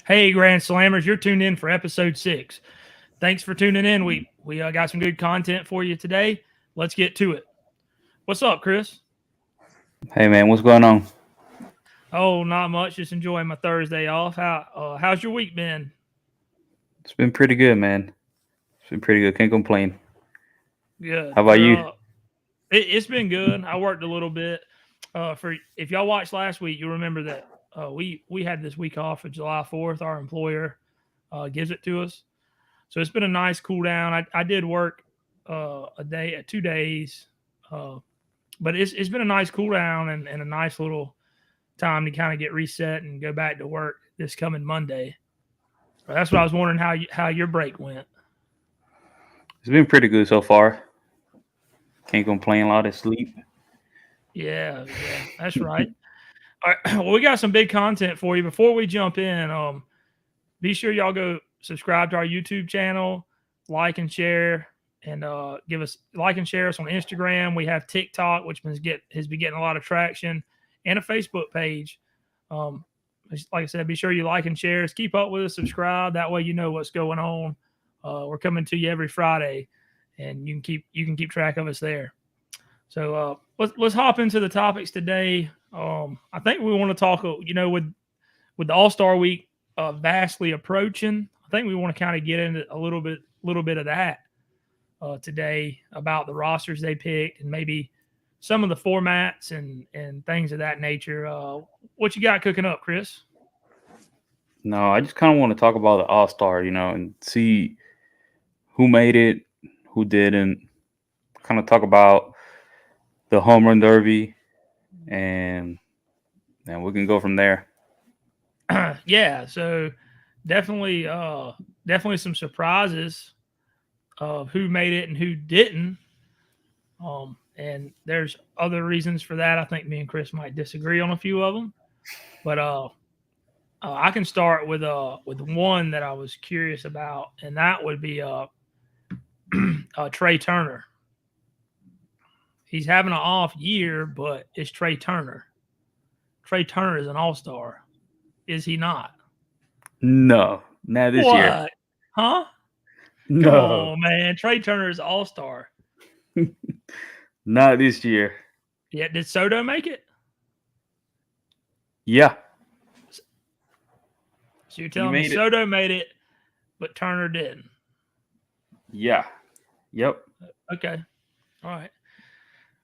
Hey, Grand Slammers, you're tuned in for episode 6. Thanks for tuning in. We got some good content for you today. Let's get to it. What's up, Chris? Hey man, what's going on? Oh, not much. Just enjoying my Thursday off. How's your week been? It's been pretty good, man. It's been pretty good. Can't complain. Good. How about you? It's been good. I worked a little bit. For if y'all watched last week, you'll remember that we had this week off for July 4th. Our employer gives it to us, so it's been a nice cool down. I did work a day, 2 days, uh, but it's been a nice cool down and a nice little time to kind of get reset and go back to work this coming Monday. That's what I was wondering how your break went. It's been pretty good so far. Can't complain. A lot of sleep. Yeah, that's right. All right, well, we got some big content for you. Before we jump in, be sure y'all go subscribe to our YouTube channel, like and share, and give us like and share us on Instagram. We have TikTok, which has been getting a lot of traction, and a Facebook page. Um, like I said, be sure you like and share us. Keep up with us, subscribe. That way, you know what's going on. We're coming to you every Friday, and you can keep track of us there. So let's hop into the topics today. I think we want to talk. With the All Star Week vastly approaching, I think we want to kind of get into a little bit of that today about the rosters they picked and maybe some of the formats and things of that nature. What you got cooking up, Chris? No, I just kind of want to talk about the All Star, and see who made it, who didn't. Kind of talk about the home run derby, and then we can go from there. Yeah, so definitely, definitely some surprises of who made it and who didn't. And there's other reasons for that. I think me and Chris might disagree on a few of them, but I can start with one that I was curious about, and that would be Trey Turner. He's having an off year, but it's Trey Turner. Trey Turner is an all star, is he not? No, not this year. What? Huh? Come No, on, man. Trey Turner is all star. not this year. Yeah, did Soto make it? Yeah, So you're he telling me made it. Soto made it, but Turner didn't? Yeah, yep. Okay, all right.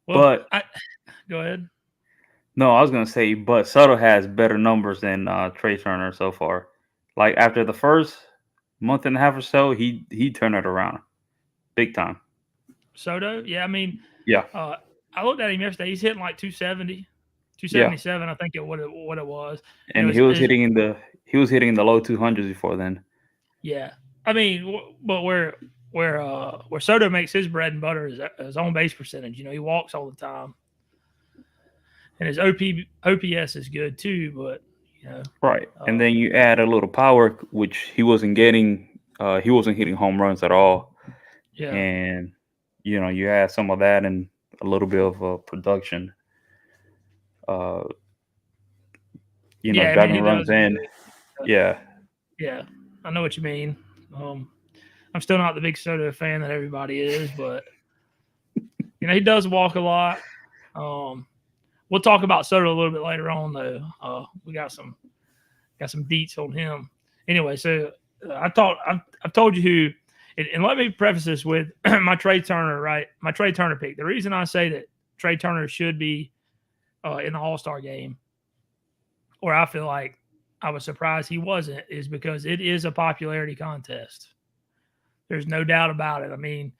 Well, But go ahead. no, I was gonna say, but Soto has better numbers than Trey Turner so far. Like after the first month and a half or so, he turned it around big time. Soto, yeah, I mean, Yeah, uh, I looked at him yesterday. He's hitting like 270, two yeah, seventy seven. I think what it was, and it and was, he was hitting in the low 200s before then. yeah. I mean, but where Soto makes his bread and butter is his on base percentage. He walks all the time, and his OPS is good too. But you know, Right, and uh, then you add a little power, which he wasn't getting. He wasn't hitting home runs at all, yeah, and you add some of that and a little bit of production. Uh, yeah. I mean, driving he runs does in. good. But Yeah, yeah, I know what you mean. Um, I'm still not the big Soto fan that everybody is, but he does walk a lot. Um, we'll talk about Soto a little bit later on, though. We got some deets on him. Anyway, so I've told you who, and let me preface this with my Trey Turner, right? My Trey Turner pick. The reason I say that Trey Turner should be in the All Star game, or I feel like I was surprised he wasn't, is because it is a popularity contest. There's no doubt about it. I mean,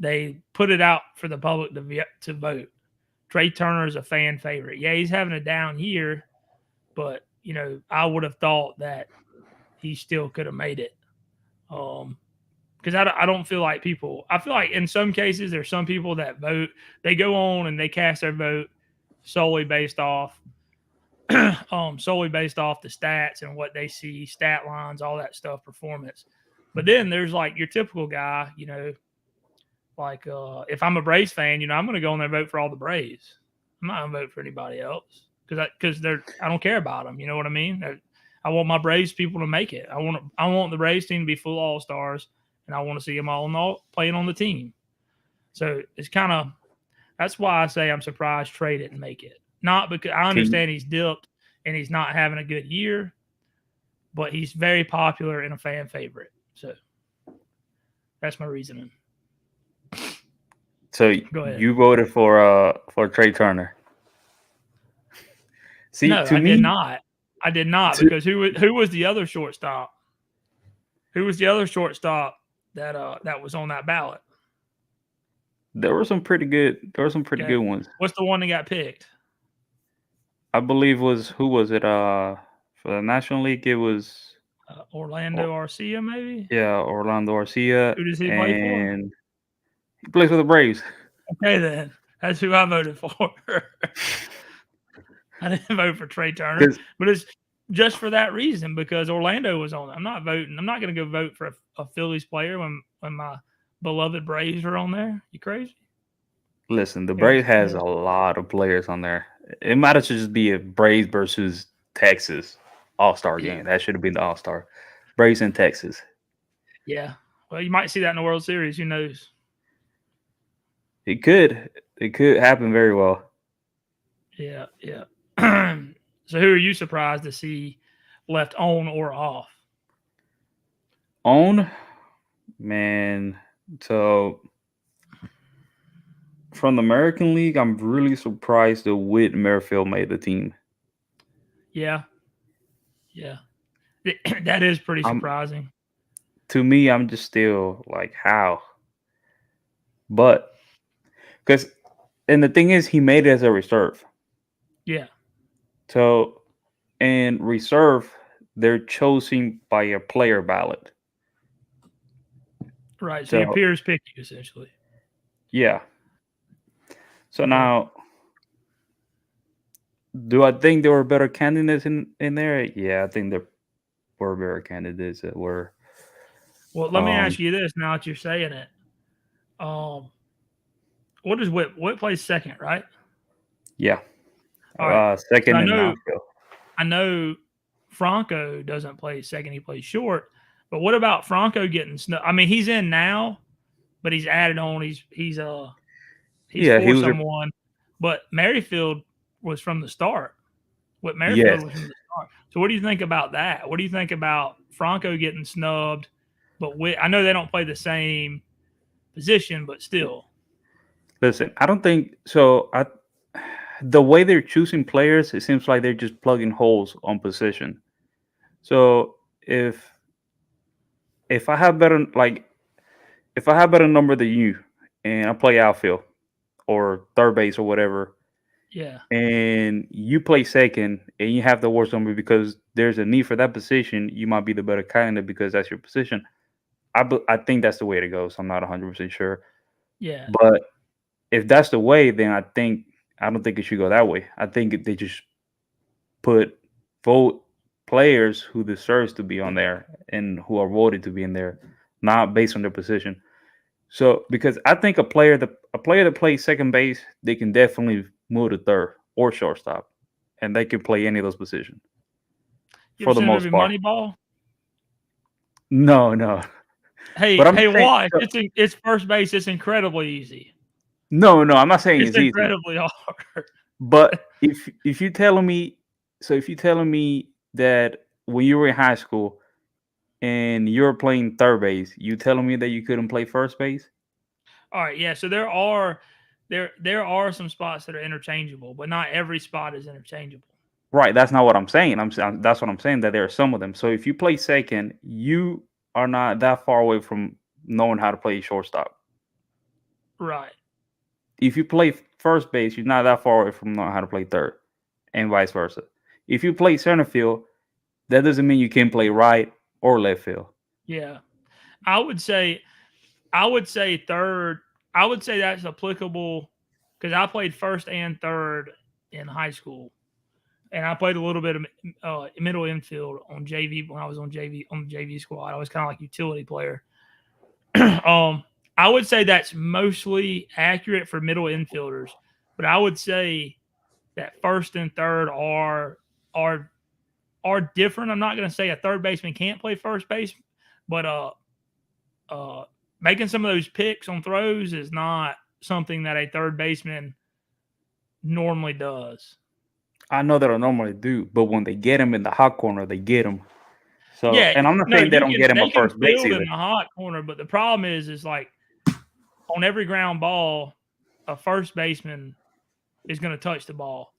they put it out for the public to vote. Trey Turner is a fan favorite. Yeah, he's having a down year, but I would have thought that he still could have made it. Because I don't feel like people. I feel like in some cases there's some people that vote. They go on and they cast their vote solely based off, solely based off the stats and what they see, stat lines, all that stuff, performance. But then there's like your typical guy, like if I'm a Braves fan, I'm going to go on there and vote for all the Braves. I'm not going to vote for anybody else because they're I don't care about them. You know what I mean? I want my Braves people to make it. I want the Braves team to be full All-Stars, and I want to see them all playing on the team. So it's kind of that's why I say I'm surprised Trey didn't make it. Not because I understand he's dipped and he's not having a good year, but he's very popular and a fan favorite. So that's my reasoning. So you voted for Trey Turner. See, no, I did not. I did not because who was the other shortstop? Who was the other shortstop that was on that ballot? There were some pretty good. There were some pretty good ones. What's the one that got picked? I believe who was it? For the National League, it was Orlando Arcia, maybe. Yeah, Orlando Arcia. Who does he play for? He plays for the Braves. Okay, then that's who I voted for. I didn't vote for Trey Turner, but it's just for that reason because Orlando was on it. I'm not voting. I'm not going to go vote for a Phillies player when my beloved Braves are on there. You crazy? Listen, the Braves has a lot of players on there. It might have just be a Braves versus Texas All-Star game. That should have been the All-Star. Braves in Texas. Yeah. Well, you might see that in the World Series. Who knows? It could. It could happen very well. Yeah, yeah. So who are you surprised to see left on or off? On? Man. So from the American League, I'm really surprised that Whit Merrifield made the team. Yeah. Yeah. That is pretty surprising. To me, I'm just still like, how? But and the thing is, he made it as a reserve. Yeah. So in reserve, they're chosen by a player ballot. Right. So your peers pick you essentially. Yeah. So now, do I think there were better candidates in there? Yeah, I think there were better candidates that were. Well, let me ask you this now that you're saying it. What is Whit? Whit plays second, right? Yeah. All right. Second in outfield. I know Franco doesn't play second; he plays short. But what about Franco getting snubbed? I mean, he's in now, but he's added on. He's for someone. But Merrifield was from the start. Whit Merrifield was from the start. So what do you think about that? What do you think about Franco getting snubbed? But I know they don't play the same position, but still. Listen, I don't think so. The way they're choosing players, it seems like they're just plugging holes on position. So if I have better number than you, and I play outfield or third base or whatever, yeah, and you play second and you have the worst number because there's a need for that position, you might be the better candidate because that's your position. I think that's the way to go. So I'm not 100% sure. Yeah, but if that's the way, then I don't think it should go that way. I think they just vote players who deserves to be on there and who are voted to be in there, not based on their position. So because I think a player that plays second base, they can definitely move to third or shortstop, and they can play any of those positions. For the most part. Moneyball? No. Hey, why? It's first base. It's incredibly easy. No, I'm not saying it's incredibly hard. But if you're telling me that when you were in high school and you're playing third base, you telling me that you couldn't play first base? All right, yeah. So there are some spots that are interchangeable, but not every spot is interchangeable. Right. That's not what I'm saying. That's what I'm saying, that there are some of them. So if you play second, you are not that far away from knowing how to play shortstop. Right. If you play first base, you're not that far away from knowing how to play third, and vice versa. If you play center field, that doesn't mean you can play right or left field. Yeah. I would say third. I would say that's applicable because I played first and third in high school. And I played a little bit of middle infield on JV when I was on the JV squad. I was kind of like utility player. I would say that's mostly accurate for middle infielders, but I would say that first and third are are different. I'm not going to say a third baseman can't play first base, but making some of those picks on throws is not something that a third baseman normally does. I know they don't normally do, but when they get him in the hot corner, they get him. So, Yeah, and I'm not saying they don't get him at first base field either. in the hot corner, but the problem is like on every ground ball, a first baseman is going to touch the ball.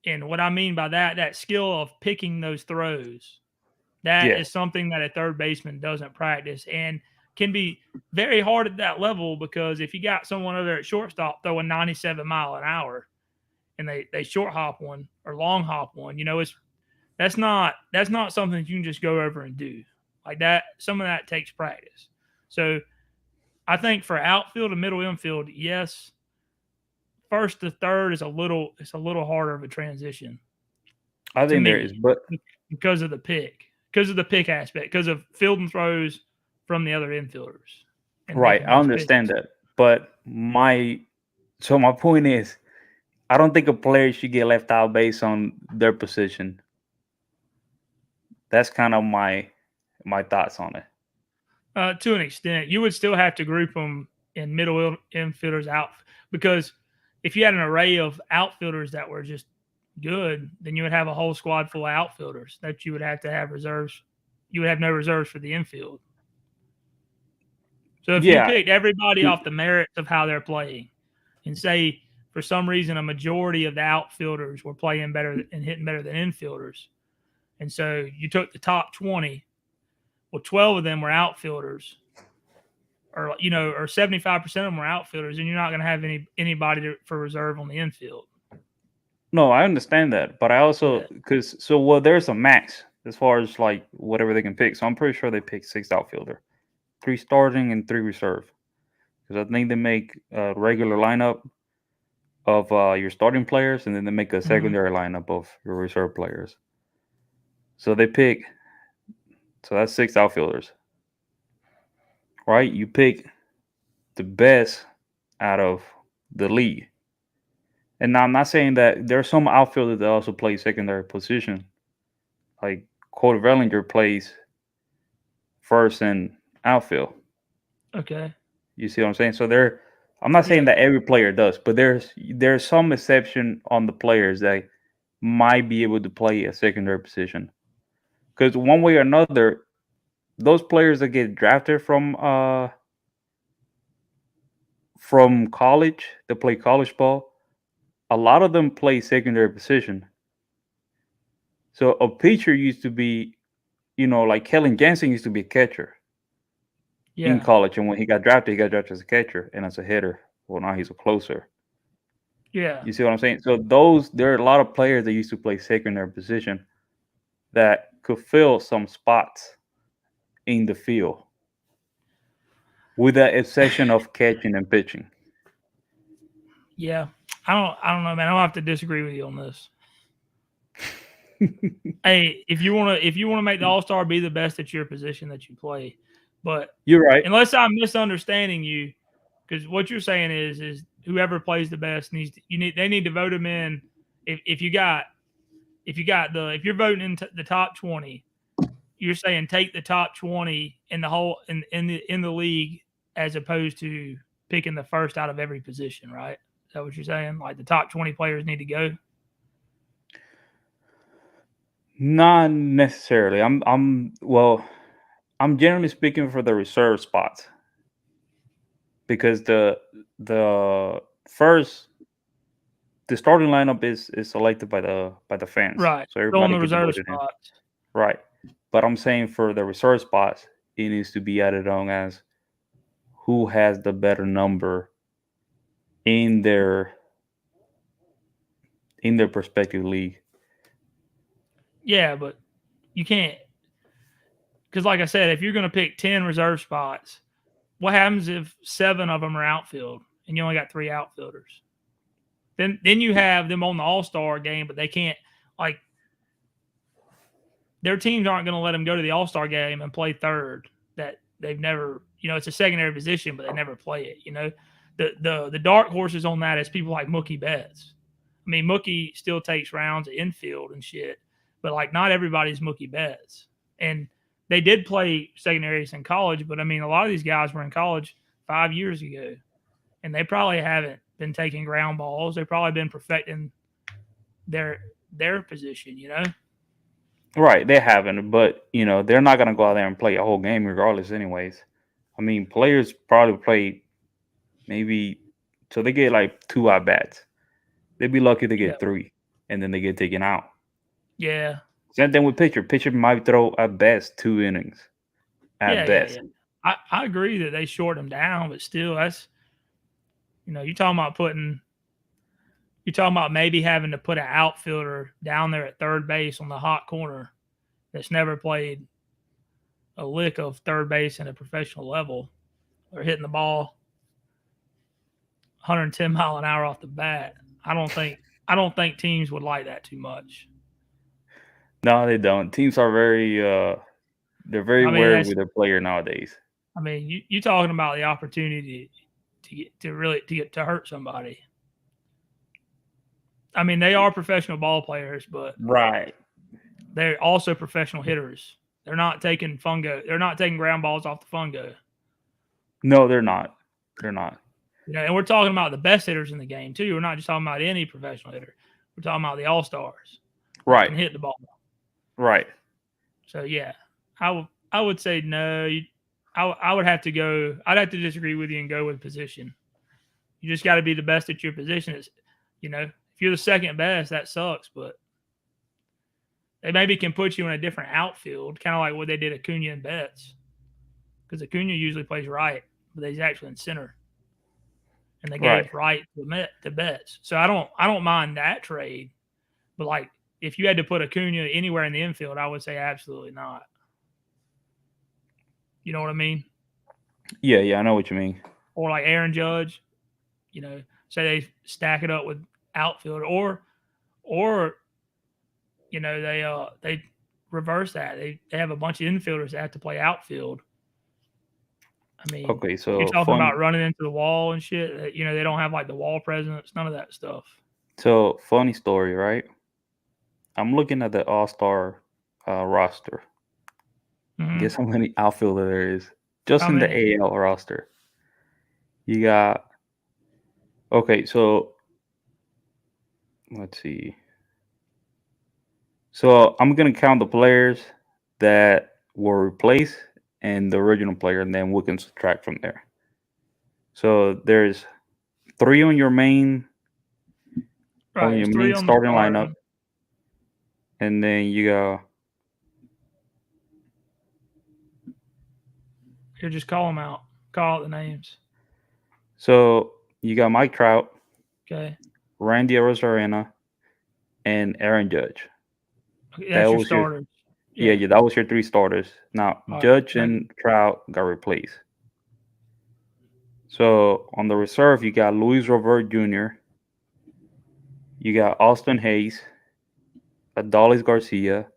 And what I mean by that, that skill of picking those throws, that is something that a third baseman doesn't practice and can be very hard at that level, because if you got someone over there at shortstop throwing 97 mile an hour and they short hop one or long hop one, you know, that's not something you can just go over and do like that. Some of that takes practice. So I think for outfield and middle infield, yes, first to third is a little harder of a transition. I think there is, but because of the pick aspect, because of field and throws from the other infielders. Right, I understand that, but my point is, I don't think a player should get left out based on their position. That's kind of my thoughts on it. To an extent, you would still have to group them in middle infielders out, because if you had an array of outfielders that were just good, then you would have a whole squad full of outfielders that you would have to have reserves. You would have no reserves for the infield. So if you picked everybody off the merits of how they're playing, and say for some reason a majority of the outfielders were playing better and hitting better than infielders, and so you took the top 20, well, 12 of them were outfielders, or 75% of them were outfielders, and you're not going to have anybody for reserve on the infield. No, I understand that, but I also there's a max as far as like whatever they can pick. So I'm pretty sure they pick 6 outfielder, 3 starting and 3 reserve, because I think they make a regular lineup of your starting players, and then they make a secondary lineup of your reserve players. So they pick, so that's 6 outfielders, right? You pick the best out of the league. And now I'm not saying that there's some outfielders that also play secondary position. Like Cody Bellinger plays first and outfield. Okay. You see what I'm saying? So I'm not saying that every player does, but there's some exception on the players that might be able to play a secondary position. Because one way or another, those players that get drafted from college, that play college ball, a lot of them play secondary position. So a pitcher used to be, like Kellen Jansen used to be a catcher in college. And when he got drafted as a catcher and as a hitter. Well, now he's a closer. Yeah. You see what I'm saying? So there are a lot of players that used to play secondary position that could fill some spots in the field, with the exception of catching and pitching. Yeah. I don't know, man. I'll have to disagree with you on this. Hey, if you want to make the All-Star, be the best at your position that you play. But you're right. Unless I'm misunderstanding you, because what you're saying is whoever plays the best they need to vote them in. If you're voting in the top 20, you're saying take the top 20 in the whole in the league, as opposed to picking the first out of every position, right? Is that what you're saying? Like the top 20 players need to go? Not necessarily. I'm generally speaking for the reserve spots, because the starting lineup is selected by the fans, right? So everybody on the reserve spots, right? But I'm saying for the reserve spots, it needs to be added on as who has the better number in their respective league. Yeah, but you can't, because like I said, if you're going to pick 10 reserve spots, what happens if 7 of them are outfield and you only got 3 outfielders? Then you have them on the All-Star game, but they can't, like, their teams aren't going to let them go to the All-Star game and play third. That they've never, it's a secondary position, but they never play it. The dark horses on that is people like Mookie Betts. I mean, Mookie still takes rounds at infield and shit, but like not everybody's Mookie Betts. And they did play secondary in college, but I mean, a lot of these guys were in college 5 years ago, and they probably haven't been taking ground balls. They've probably been perfecting their position, you know? Right, they haven't, but they're not gonna go out there and play a whole game regardless, anyways. I mean, players probably play maybe so they get like 2 at bats. They'd be lucky to get 3, and then they get taken out. Yeah. Same thing with pitcher. Pitcher might throw at best 2 innings. At best. Yeah. I agree that they short them down, but still, that's you're talking about maybe having to put an outfielder down there at third base on the hot corner that's never played a lick of third base at a professional level, or hitting the ball 110 mile an hour off the bat. I don't think teams would like that too much. No, they don't. Teams are they're very wary with their player nowadays. I mean, you talking about the opportunity to hurt somebody. I mean, they are professional ball players, but right, they're also professional hitters. They're not taking fungo. They're not taking ground balls off the fungo. No, they're not. They're not. And we're talking about the best hitters in the game too. We're not just talking about any professional hitter. We're talking about the all-stars. Right. Can hit the ball. Right. So yeah, I would say no. I would have to go. I'd have to disagree with you and go with position. You just got to be the best at your position. If you're the second best, that sucks. But they maybe can put you in a different outfield, kind of like what they did Acuna and Betts, because Acuna usually plays right, but he's actually in center, and they gave right to Betts. So I don't mind that trade, but like if you had to put Acuna anywhere in the infield, I would say absolutely not. You know what I mean? Yeah, I know what you mean. Or like Aaron Judge, say they stack it up with outfielder, or they reverse that. They have a bunch of infielders that have to play outfield. I mean, okay, so you're talking about running into the wall and shit. They don't have like the wall presence, none of that stuff. So funny story, right? I'm looking at the All-Star roster. Mm-hmm. Guess how many outfielder there is just in the AL roster? You got so let's see. So I'm gonna count the players that were replaced and the original player, and then we can subtract from there. So there's 3 on your main, starting lineup, and then you got. Here, just call them out. Call out the names. So you got Mike Trout, okay, Randy Arozarena, and Aaron Judge. Okay, that's your starters. Yeah, that was your 3 starters. Now Judge and Trout got replaced. So on the reserve, you got Luis Robert Jr., you got Austin Hayes, Adolis Garcia,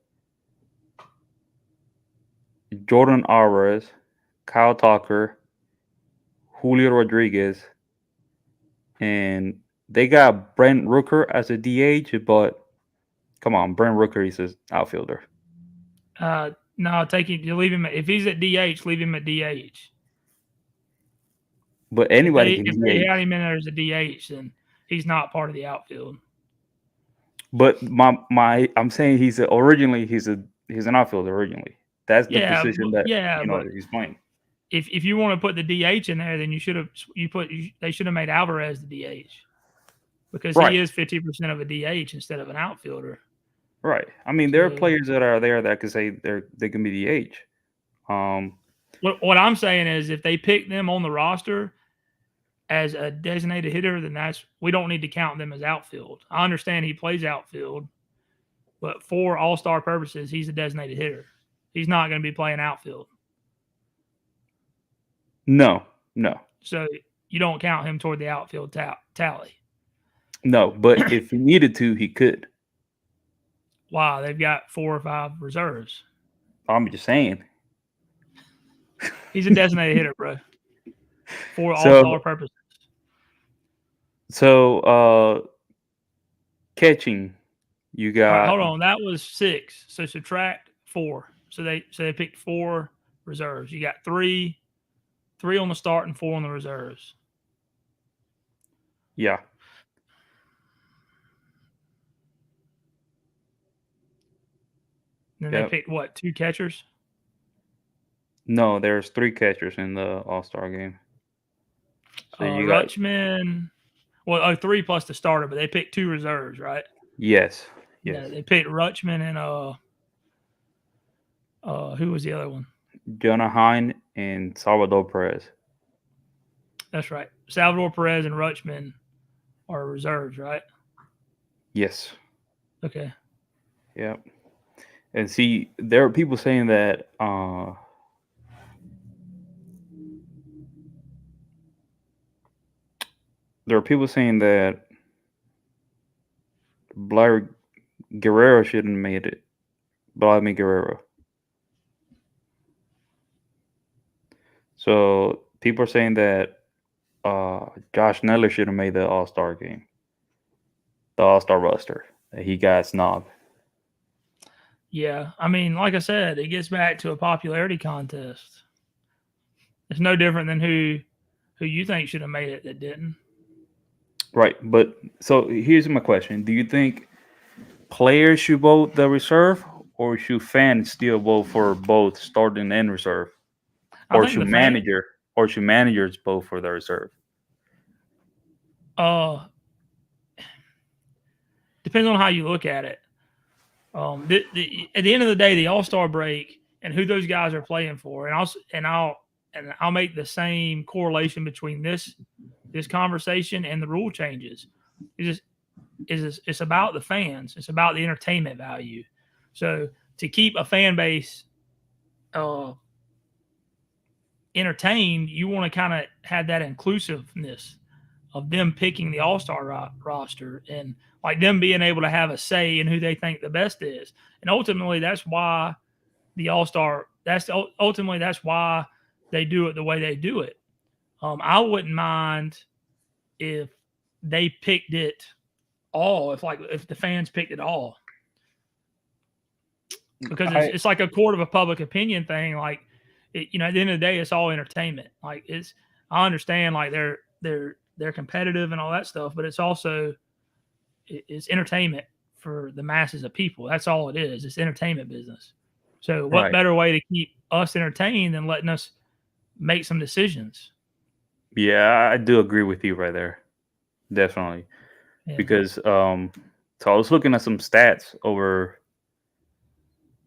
Jordan Alvarez, Kyle Tucker, Julio Rodriguez, and they got Brent Rooker as a DH, but come on, Brent Rooker is an outfielder. No, you leave him. If he's at DH, leave him at DH. But anybody if they had him in there as a DH, then he's not part of the outfield. But I'm saying he's an outfielder originally. That's the position that he's playing. If you want to put the DH in there, then they should have made Alvarez the DH, because he is 50% of a DH instead of an outfielder. Right. I mean, there are players that are there that can say they can be DH. What I'm saying is, if they pick them on the roster as a designated hitter, then we don't need to count them as outfield. I understand he plays outfield, but for all-star purposes, he's a designated hitter. He's not going to be playing outfield. No. So you don't count him toward the outfield tally. No, but if he needed to, he could. Wow, they've got 4 or 5 reserves. I'm just saying. He's a designated hitter, bro. For all purposes. So, catching. You All right, got hold on. That was 6. So subtract 4. So they picked 4 reserves. You got 3 on the start and 4 on the reserves. yeah. And then they picked what? 2 catchers? No, there's 3 catchers in the All-Star game. So Rutschman. Well, 3 plus the starter, but they picked 2 reserves, right? Yes. Yeah, they picked Rutschman and who was the other one? Jonah Heim and Salvador Perez. That's right. Salvador Perez and Rutschman are reserves, right? Yes. Okay. Yeah. And see, there are people saying that Blair Guerrero shouldn't have made it. Vladimir Guerrero. So people are saying that Josh Neller should have made the All-Star game. The All-Star roster. He got snobbed. Yeah. I mean, like I said, it gets back to a popularity contest. It's no different than who you think should have made it that didn't. Right. But so here's my question. Do you think players should vote the reserve, or should fans still vote for both starting and reserve? Or should managers vote for the reserve? Depends on how you look at it. At the end of the day, the All-Star break and who those guys are playing for, and I'll make the same correlation between this conversation and the rule changes. It's about the fans. It's about the entertainment value. So to keep a fan base entertained, you want to kind of have that inclusiveness of them picking the All-Star roster and like them being able to have a say in who they think the best is. And ultimately, that's why the All-Star. That's why they do it the way they do it. I wouldn't mind if they picked it all. If the fans picked it all, because it's like a court of a public opinion thing. Like, at the end of the day, it's all entertainment. Like I understand like they're competitive and all that stuff, but it's also it's entertainment for the masses of people. That's all it is. It's entertainment business. So what better way to keep us entertained than letting us make some decisions? Yeah, I do agree with you right there. Definitely. Yeah. Because so I was looking at some stats over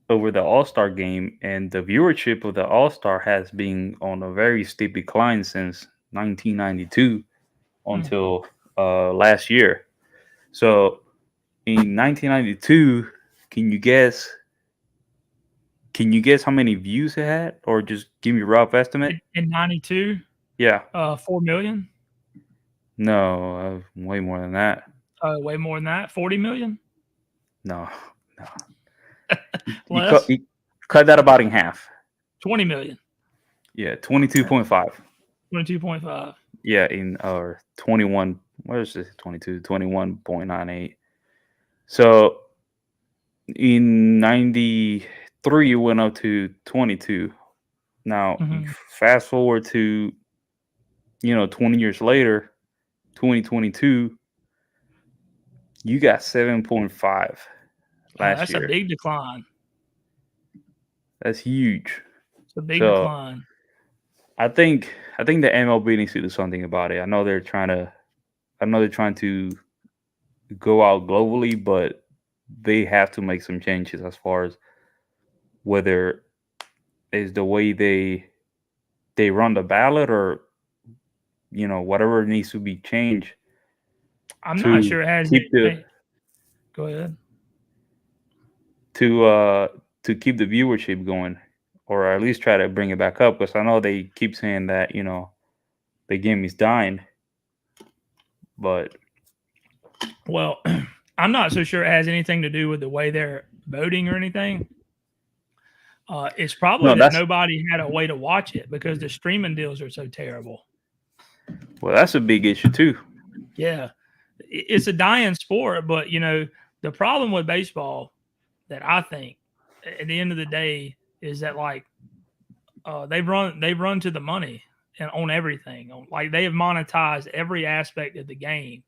the All-Star game, and the viewership of the All-Star has been on a very steep decline since 1992 until last year. So in 1992, can you guess how many views it had, or just give me a rough estimate? In 92? Yeah. 4 million? No, way more than that. Way more than that? 40 million? No. Less? You cut that about in half. 20 million. Yeah, 22.5. 22.5. Yeah, in 21. What is this? 22, 21.98. So in 93, it went up to 22. Now, fast forward to 20 years later, 2022, you got 7.5 last year. That's a big decline. That's huge. It's a big decline. I think the MLB needs to do something about it. I know they're trying to go out globally, but they have to make some changes as far as whether it's the way they run the ballot or whatever needs to be changed. I'm not sure it has. Go ahead. To keep the viewership going, or at least try to bring it back up, because I know they keep saying that the game is dying. But well, I'm not so sure it has anything to do with the way they're voting or anything. It's probably that nobody had a way to watch it because the streaming deals are so terrible. Well, that's a big issue too. Yeah, it's a dying sport, but the the problem with baseball that I think at the end of the day is that like they run to the money and on everything. Like they have monetized every aspect of the game,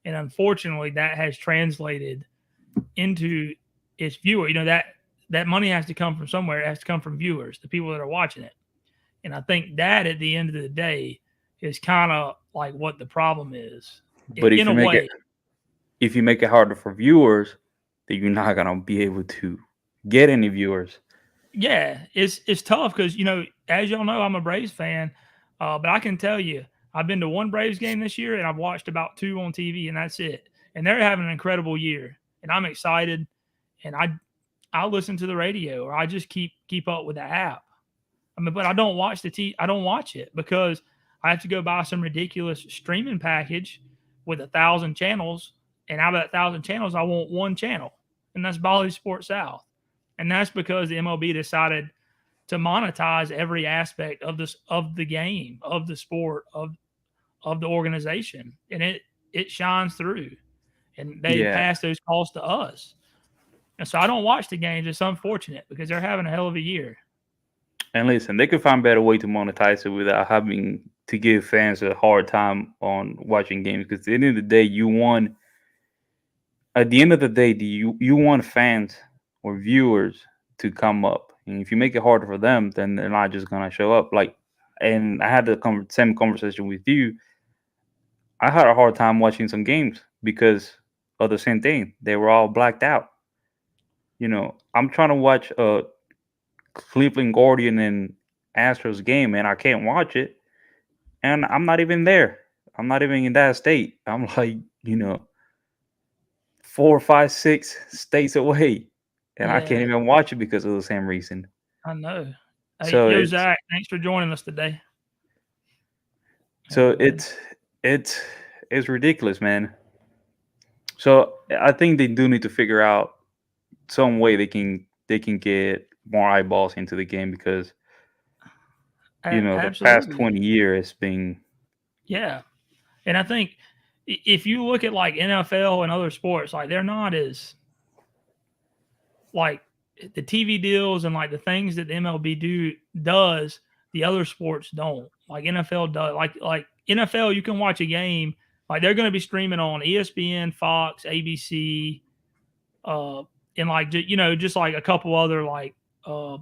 and unfortunately, that has translated into its viewer. You know that money has to come from somewhere. It has to come from viewers, the people that are watching it. And I think that at the end of the day is kind of like what the problem is. But In a way, if you make it harder for viewers, then you're not gonna be able to get any viewers. yeah, it's tough because as y'all know, I'm a Braves fan, but I can tell you, I've been to one Braves game this year, and I've watched about 2 on TV, and that's it. And they're having an incredible year, and I'm excited. And I listen to the radio, or I just keep up with the app. I mean, but I don't watch I don't watch it because I have to go buy some ridiculous streaming package with 1,000 channels, and out of that 1,000 channels, I want one channel, and that's Bally Sports South. And that's because the MLB decided to monetize every aspect of the game, of the sport, of the organization, and it shines through. And they pass those calls to us. And so I don't watch the games. It's unfortunate because they're having a hell of a year. And listen, they could find better way to monetize it without having to give fans a hard time on watching games. Because at the end of the day, you want fans or viewers to come up. And if you make it harder for them, then they're not just gonna show up. And I had the same conversation with you. I had a hard time watching some games because of the same thing. They were all blacked out. I'm trying to watch a Cleveland Guardian and Astros game, and I can't watch it. And I'm not even there. I'm not even in that state. I'm like, 4, 5, 6 states away, and I can't even watch it because of the same reason. I know. Hey, So Zach, thanks for joining us today. So it's ridiculous, man. So I think they do need to figure out some way they can get more eyeballs into the game because the past 20 years has been and I think if you look at like NFL and other sports, like they're not as like the TV deals and like the things that the MLB does, the other sports don't. Like NFL does. Like NFL, you can watch a game. Like they're going to be streaming on ESPN, Fox, ABC, and like just like a couple other like a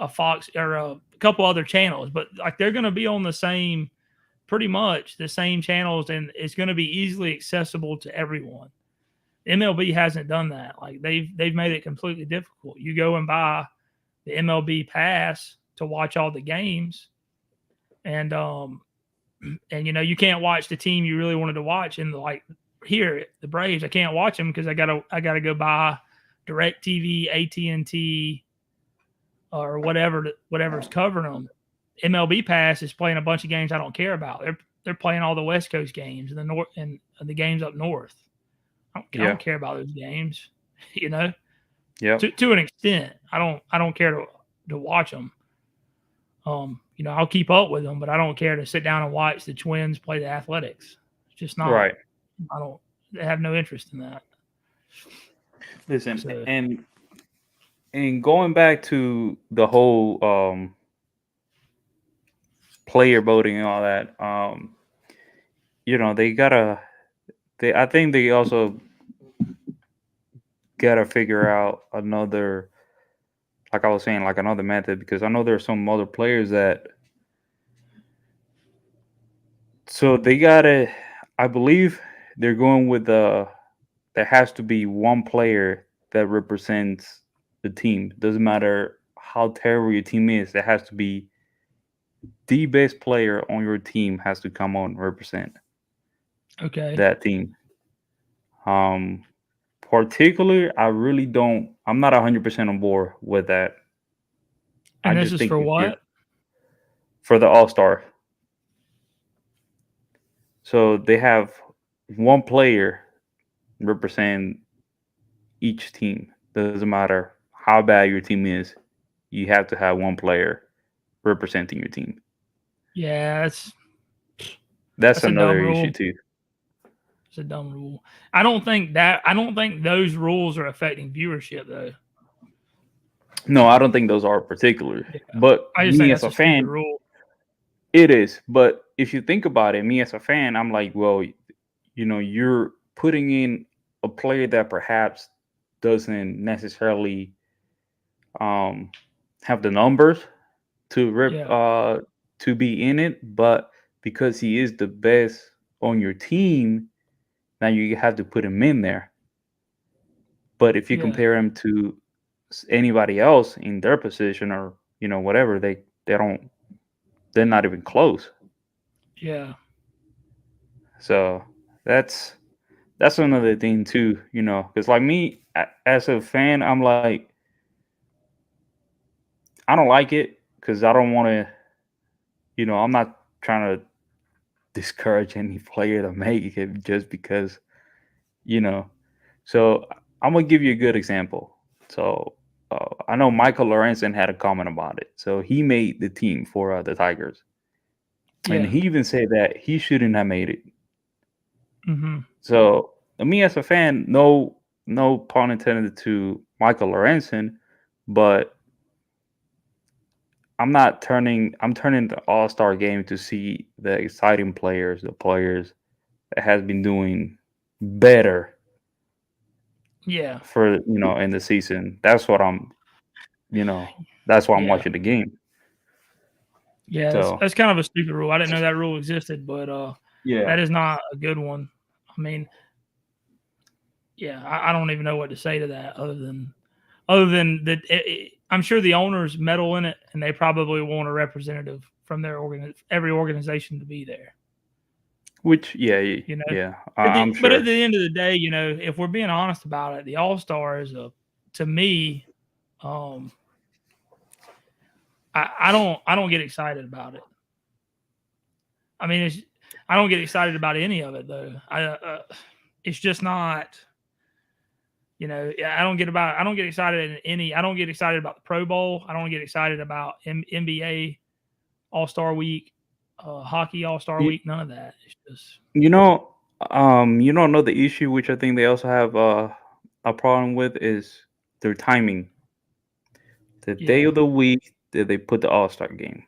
Fox or a couple other channels, but like they're going to be on pretty much the same channels, and it's going to be easily accessible to everyone. MLB hasn't done that. Like they've made it completely difficult. You go and buy the MLB pass to watch all the games, and you can't watch the team you really wanted to watch. And like here, the Braves, I can't watch them because I gotta go buy DirecTV, AT&T, or whatever's covering them. MLB Pass is playing a bunch of games I don't care about. They're playing all the West Coast games and the north and the games up north. I don't care about those games, Yeah. To an extent, I don't care to watch them. I'll keep up with them, but I don't care to sit down and watch the Twins play the Athletics. It's just not right. I have no interest in that. Listen, and going back to the whole player voting and all that, I think they also gotta figure out another, like I was saying, like another method, because I know there are some other players that, so they gotta, I believe they're going with there has to be one player that represents the team. Doesn't matter how terrible your team is, there has to be the best player on your team has to come on and represent that team. Particularly, I'm not 100% on board with that. And this is for what? For the All-Star. So they have one player represent each team. Doesn't matter how bad your team is, you have to have one player representing your team. Yeah, that's another issue too. It's a dumb rule. I don't think those rules are affecting viewership though. No, I don't think those are particular. Yeah. But I just me think as that's a a stupid fan, rule. it is. But if you think about it, me as a fan, I'm like, well, you're putting in a player that perhaps doesn't necessarily have the numbers to Yeah. to be in it, but because he is the best on your team, now you have to put him in there. But if you Yeah. compare him to anybody else in their position or whatever, they're not even close. Yeah. So that's another thing too, because like me as a fan, I'm like, I don't like it because I don't want to, I'm not trying to discourage any player to make it just because, you know. So I'm gonna give you a good example. So I know Michael Lorenzen had a comment about it. So he made the team for the Tigers, and Yeah. he even said that he shouldn't have made it. Mm-hmm. So me as a fan, no pun intended to Michael Lorenzen, but I'm turning the All-Star game to see the exciting players, the players that has been doing better Yeah. for in the season. That's what that's why I'm Yeah. watching the game. Yeah. So That's kind of a stupid rule. I didn't know that rule existed, but yeah. that is not a good one. I mean, yeah, I don't even know what to say to that other than that. I'm sure the owners meddle in it, and they probably want a representative from their every organization to be there. Which You know, yeah, but I'm at sure. the end of the day, if we're being honest about it, the All Star is to me, um, I don't get excited about it. I mean, I don't get excited about any of it though. It's just not. I don't get excited in any. I don't get excited about the Pro Bowl. I don't get excited about NBA All Star Week, hockey All Star You, Week. None of that. It's just you know, you don't know the issue, which I think they also have a problem with is their timing. The day yeah, of the week that they put the All Star game.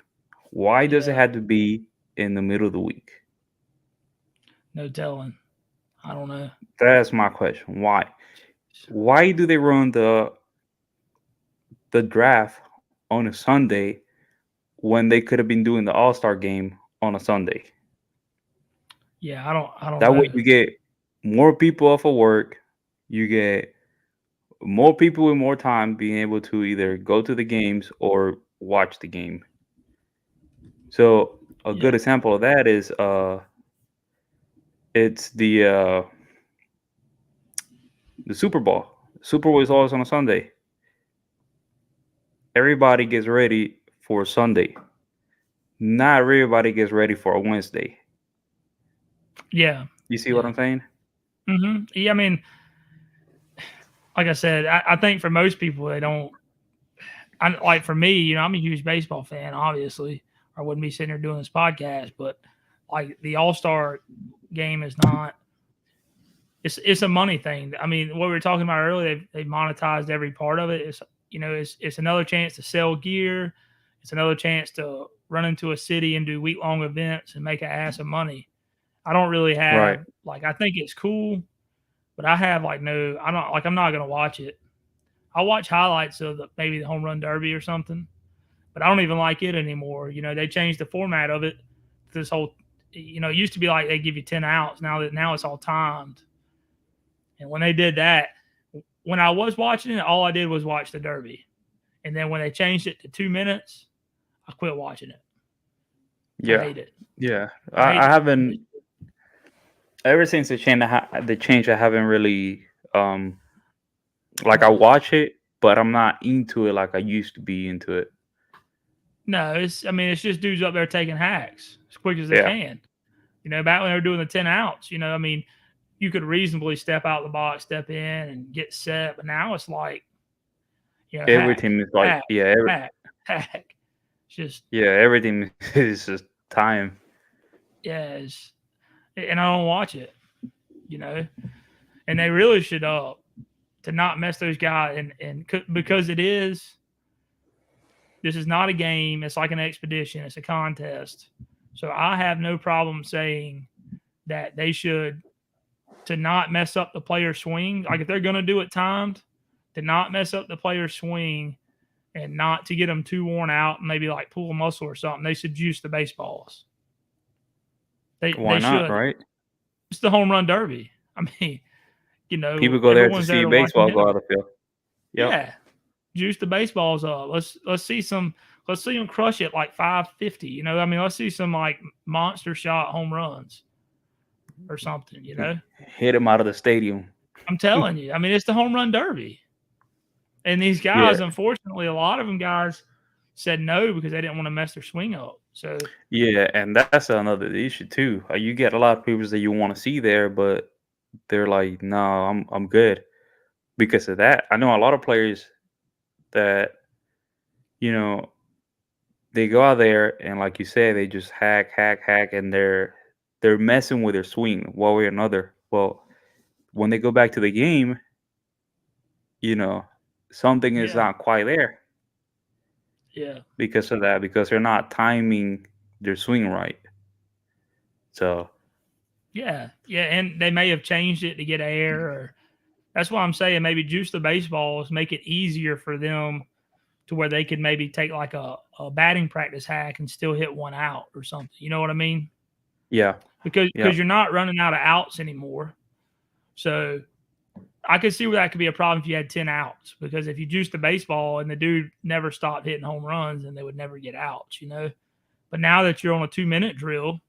Why does it yeah, have to be in the middle of the week? no telling. I don't know. That's my question. Why? Why do they run the draft on a Sunday when they could have been doing the All Star game on a Sunday? Yeah, I don't That way know. you get more people off of work. You get more people with more time being able to either go to the games or watch the game. So a Yeah, good example of that is it's the Super Bowl. Super Bowl is always on a Sunday. Everybody gets ready for Sunday. Not everybody gets ready for a Wednesday. yeah, You see what yeah. I'm saying? Yeah, I mean, like I said, I think for most people they don't. Like for me, I'm a huge baseball fan, obviously, or I wouldn't be sitting here doing this podcast. But like the All Star game is not. It's a money thing. I mean, what we were talking about earlier, they monetized every part of it. It's another chance to sell gear. It's another chance to run into a city and do week long events and make an ass of money. I don't really Right. have I think it's cool, but I have no. I'm not gonna watch it. I'll watch highlights of maybe the home run derby or something, but I don't even like it anymore. They changed the format of it. This whole, it used to be like they give you 10 outs. Now it's all timed. And when they did that, when I was watching it, all I did was watch the derby. And then when they changed it to 2 minutes, I quit watching it. I Yeah. hate it. Yeah. I hate I it. haven't ever since the change. I haven't really like I watch it, but I'm not into it like I used to be into it. No, it's just dudes up there taking hacks as quick as they Yeah. can. Back when they were doing the 10 outs, you could reasonably step out the box, step in, and get set. But now it's like, hack, Everything is like hack, yeah, hack, hack. It's just, everything is just time. yeah, and I don't watch it. you know, and they really should to not mess those guys because this is not a game. It's like an expedition. It's a contest. So I have no problem saying that they should to not mess up the player's swing. Like if they're going to do it timed, to not mess up the player's swing and not to get them too worn out and maybe like pull a muscle or something. They should juice the baseballs. Why not, right? It's the home run derby. I mean, you know, people go there to see baseball go out of the field. Yep. Yeah, juice the baseballs up. Let's see them crush it like 550. You know, I mean, let's see some like monster shot home runs or something. You know, hit them out of the stadium. I'm telling you. I mean, it's the home run derby, and these guys, unfortunately, a lot of them guys said no because they didn't want to mess their swing up. So yeah, and that's another issue too. You get a lot of people that you want to see there, but they're like, no, I'm good because of that. I know a lot of players that, you know, they go out there and like you said, they just hack, and they're messing with their swing one way or another. Well, when they go back to the game, you know, something is not quite there. Yeah. Because of that, because they're not timing their swing right. So yeah, and they may have changed it to get air, or that's why I'm saying maybe juice the baseballs, make it easier for them to where they could maybe take like a batting practice hack and still hit one out or something. You know what I mean? Yeah. Because you're not running out of outs anymore. So I could see where that could be a problem if you had 10 outs, because if you juice the baseball and the dude never stopped hitting home runs, then they would never get outs, you know? But now that you're on a 2-minute drill,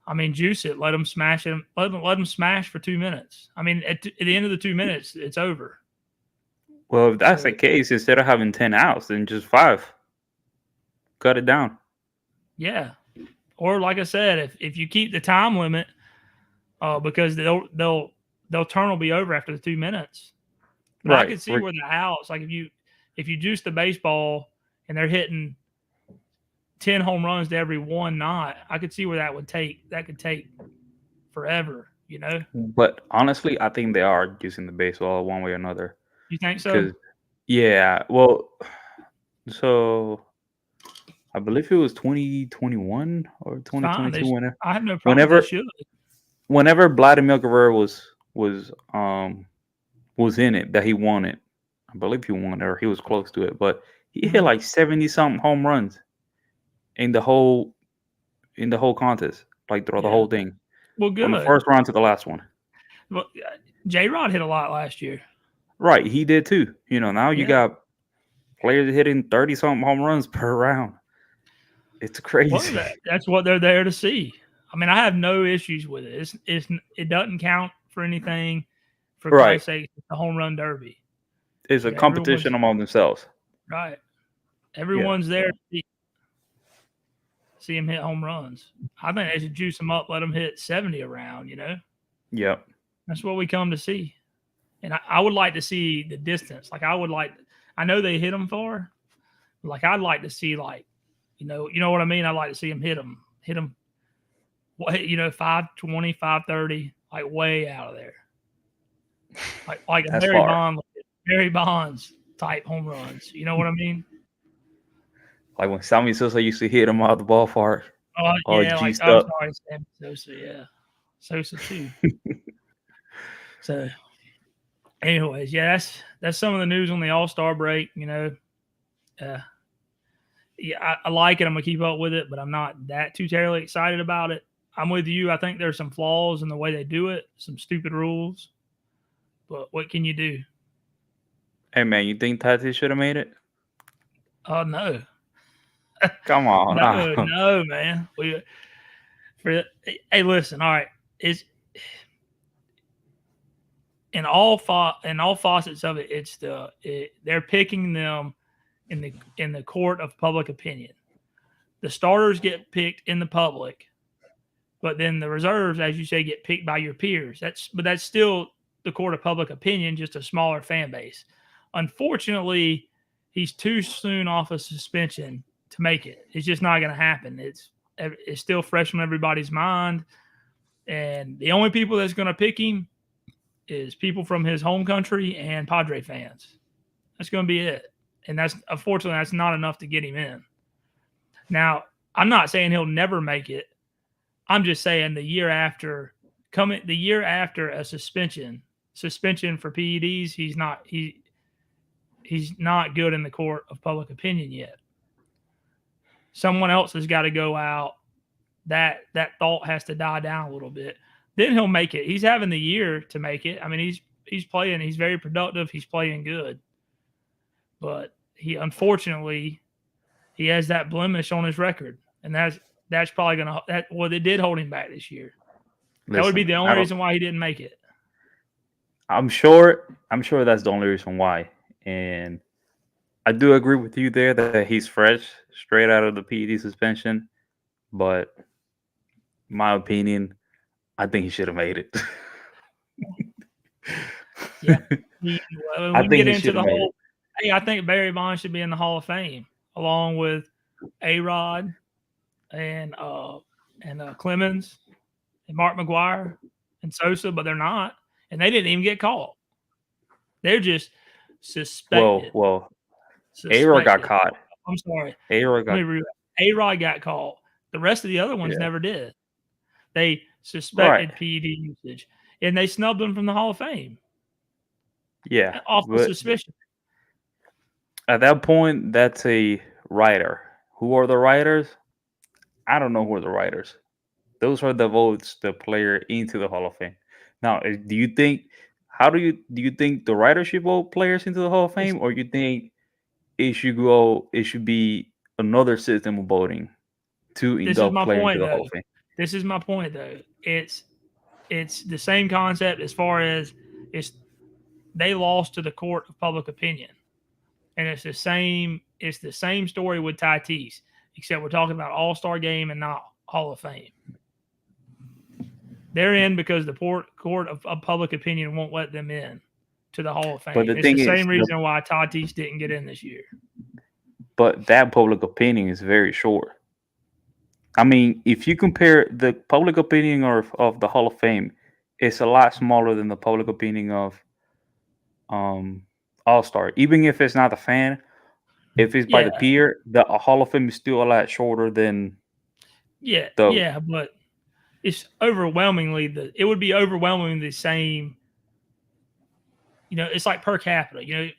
I mean, juice it, let them smash it, let them smash for 2 minutes. I mean, at the end of the 2 minutes, it's over. Well, if that's the case, instead of having 10 outs, then just 5. Cut it down. Yeah. Or like I said, if you keep the time limit, because they'll turn will be over after the 2 minutes. But right. I could see where the outs, like if you juice the baseball and they're hitting 10 home runs to every one knot, I could see where that could take forever, you know? But honestly, I think they are using the baseball one way or another. You think so? Yeah. Well, so I believe it was 2021 or 2022. I have no problem. Whenever Vladimir Guerrero was in it, that he won it. I believe he won it, or he was close to it, but he hit like 70-something home runs in the whole contest, like throughout the whole thing. Well, good. From the first round to the last one. Well, J-Rod hit a lot last year. Right, he did too. You know, now you got players hitting 30-something home runs per round. It's crazy. That's what they're there to see. I mean, I have no issues with it. It doesn't count for anything. For Christ's sake, it's the home run derby. It's a competition among themselves. Right. Everyone's there to see them hit home runs. I think they should juice them up, let them hit 70 around, you know? Yep. That's what we come to see. And I would like to see the distance. Like I know they hit them far. Like I'd like to see you know what I mean? I'd like to see them hit them, 520, 530, like way out of there. Like a Barry Bonds type home runs. You know what I mean? Like when Sammy Sosa used to hit him out of the ballpark. Oh, yeah, like I'm sorry, Sammy Sosa, yeah. Sosa too. So anyways, yeah, that's some of the news on the All-Star break, you know. I like it. I'm going to keep up with it, but I'm not that too terribly excited about it. I'm with you. I think there's some flaws in the way they do it, some stupid rules. But what can you do? Hey, man, you think Tatis should have made it? Oh, no. Come on. No, man. Hey, listen, all right. In all facets of it, they're picking them in the court of public opinion. The starters get picked in the public, but then the reserves, as you say, get picked by your peers. That's still the court of public opinion, just a smaller fan base. Unfortunately, he's too soon off a suspension to make it. It's just not going to happen. It's still fresh on everybody's mind. And the only people that's going to pick him is people from his home country and Padre fans. That's going to be it. And that's unfortunately that's not enough to get him in. Now, I'm not saying he'll never make it. I'm just saying the year after a suspension for PEDs, he's not good in the court of public opinion yet. Someone else has got to go out. That thought has to die down a little bit. Then he'll make it. He's having the year to make it. I mean, he's playing. He's very productive. He's playing good. But he unfortunately he has that blemish on his record, and that's probably gonna it did hold him back this year. That would be the only reason why he didn't make it. I'm sure that's the only reason why. And I do agree with you there that he's fresh, straight out of the PED suspension. But in my opinion, I think he should have made it. Yeah. I think Barry Bonds should be in the Hall of Fame along with A-Rod and Clemens and Mark McGwire and Sosa, but they're not. And they didn't even get caught. They're just suspected. Well, A-Rod got caught. I'm sorry. A-Rod got caught. The rest of the other ones never did. They suspected PED usage, and they snubbed them from the Hall of Fame. Yeah. Off of suspicion. At that point, that's a writer. Who are the writers? I don't know who are the writers. Those are the votes the player into the Hall of Fame. Now, do you think the writers should vote players into the Hall of Fame, or you think it should be another system of voting to induct players into the Hall of Fame? This is my point, though. It's the same concept as far as they lost to the court of public opinion, and it's the same story with Tatis, except we're talking about All-Star game and not Hall of Fame. They're in because the court of public opinion won't let them in to the Hall of Fame. But it's the same reason why Tatis didn't get in this year. But that public opinion is very short. I mean, if you compare the public opinion of the Hall of Fame, it's a lot smaller than the public opinion of All-Star. Even if it's not a fan, if it's by the peer, the Hall of Fame is still a lot shorter than. But it's overwhelmingly it would be overwhelmingly the same. You know, it's like per capita. You know,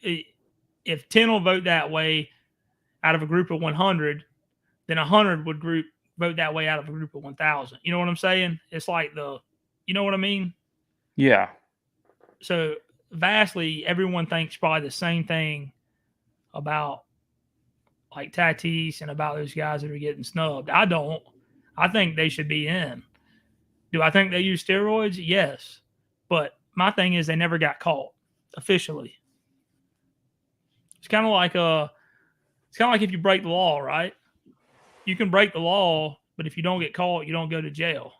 if 10 will vote that way out of a group of 100, then 100 would vote that way out of a group of 1,000. You know what I'm saying? It's like you know what I mean? Yeah. So vastly, everyone thinks probably the same thing about like Tatis and about those guys that are getting snubbed. I don't. I think they should be in. Do I think they use steroids? Yes. But my thing is they never got caught officially. It's kind of like if you break the law, right? You can break the law, but if you don't get caught, you don't go to jail.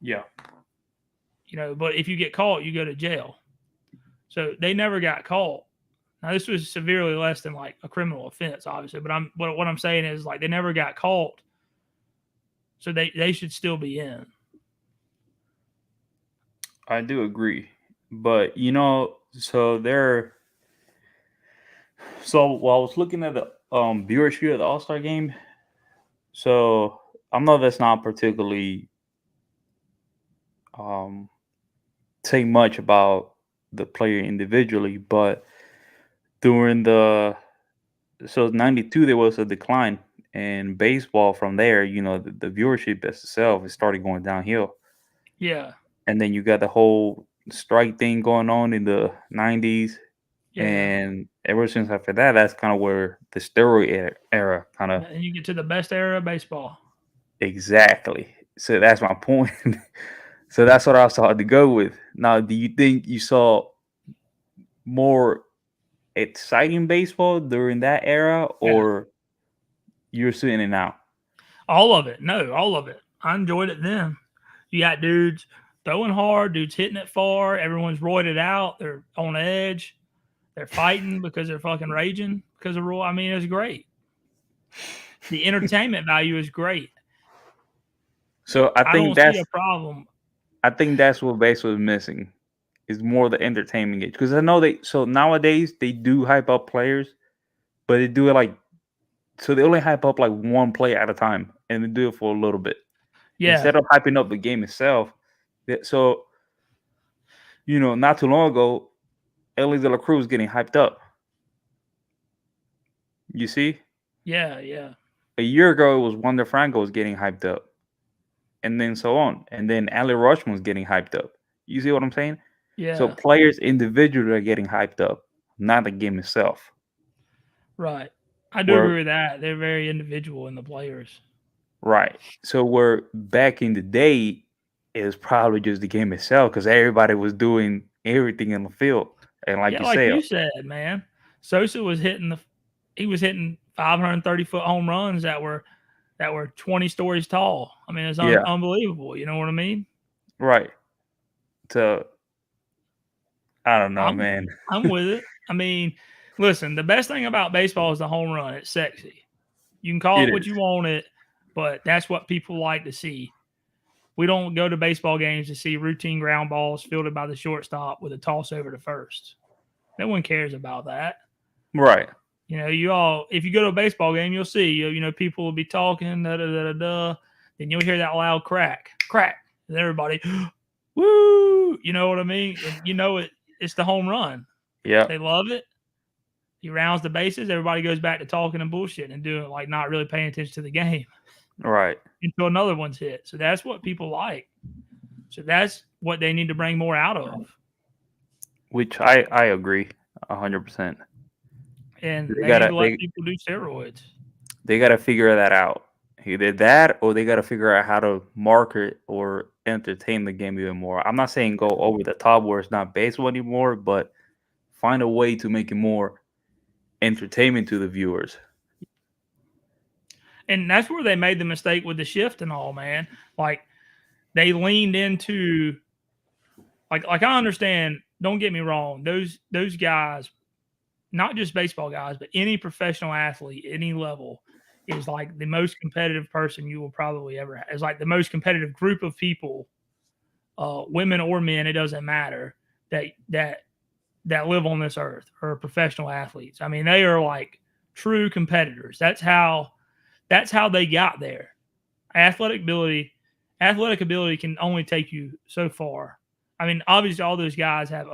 Yeah. You know, but if you get caught, you go to jail. So they never got caught. Now this was severely less than like a criminal offense, obviously, but what I'm saying is like they never got caught. So they should still be in. I do agree. But you know, so while I was looking at the viewership of the All-Star game, so I know that's not particularly say much about the player individually, but during 92 there was a decline in baseball. From there, you know, the viewership itself is started going downhill. Yeah. And then you got the whole strike thing going on in the 90s. Yeah. And ever since after that, that's kind of where the steroid era kind of. And you get to the best era of baseball. Exactly. So that's my point. So that's what I was trying to go with. Now, do you think you saw more exciting baseball during that era, or you're seeing it now? All of it. No, all of it. I enjoyed it then. You got dudes throwing hard, dudes hitting it far. Everyone's roided out. They're on edge. They're fighting because they're fucking raging because of rule. I mean, it's great. The entertainment value is great. So I I think don't see that's a problem. what baseball is missing. Is more the entertainment game because I know so nowadays they do hype up players, but they do it like so they only hype up like one play at a time and they do it for a little bit Yeah, instead of hyping up the game itself. So not too long ago, Ellie De La Cruz getting hyped up. You see, yeah. a year ago it was Wander Franco was getting hyped up, and then so on, and then Ali Rushman was getting hyped up. You see what I'm saying? So Yeah, players individually are getting hyped up, not the game itself. right. I do Where agree with that. They're very individual in the players. right, so where back in the day, it was probably just the game itself because everybody was doing everything in the field, and like Yeah, you like say, you said, man. Sosa was he was hitting 530-foot home runs that were 20 stories tall. I mean, it's yeah, unbelievable. You know what I mean? right. So I don't know, I'm man. I'm with it. I mean, listen, the best thing about baseball is the home run. It's sexy. You can call It it what you is want it, but that's what people like to see. We don't go to baseball games to see routine ground balls fielded by the shortstop with a toss over to first. No one cares about that. right. If you go to a baseball game, you'll see, people will be talking, da da da da da. Then you'll hear that loud crack, crack, and everybody, woo. You know what I mean? And it's the home run. Yeah, They love it. He rounds the bases. Everybody goes back to talking and bullshit and doing like not really paying attention to the game right. until another one's hit. So that's what people like. So that's what they need to bring more out of. Which I agree 100%. And They they need gotta to let they people do steroids. they gotta figure that out. Either that or they gotta figure out how to market or entertain the game even more. I'm not saying go over the top where it's not baseball anymore, but find a way to make it more entertainment to the viewers. And that's where they made the mistake with the shift and all, man. Like they leaned into like I understand, don't get me wrong, those guys, not just baseball guys, but any professional athlete, any level, is like the most competitive person you will probably ever have. It's like the most competitive group of people, women or men, it doesn't matter, that live on this earth are professional athletes. I mean, they are like true competitors. That's how they got there. Athletic ability can only take you so far. I mean, obviously, all those guys have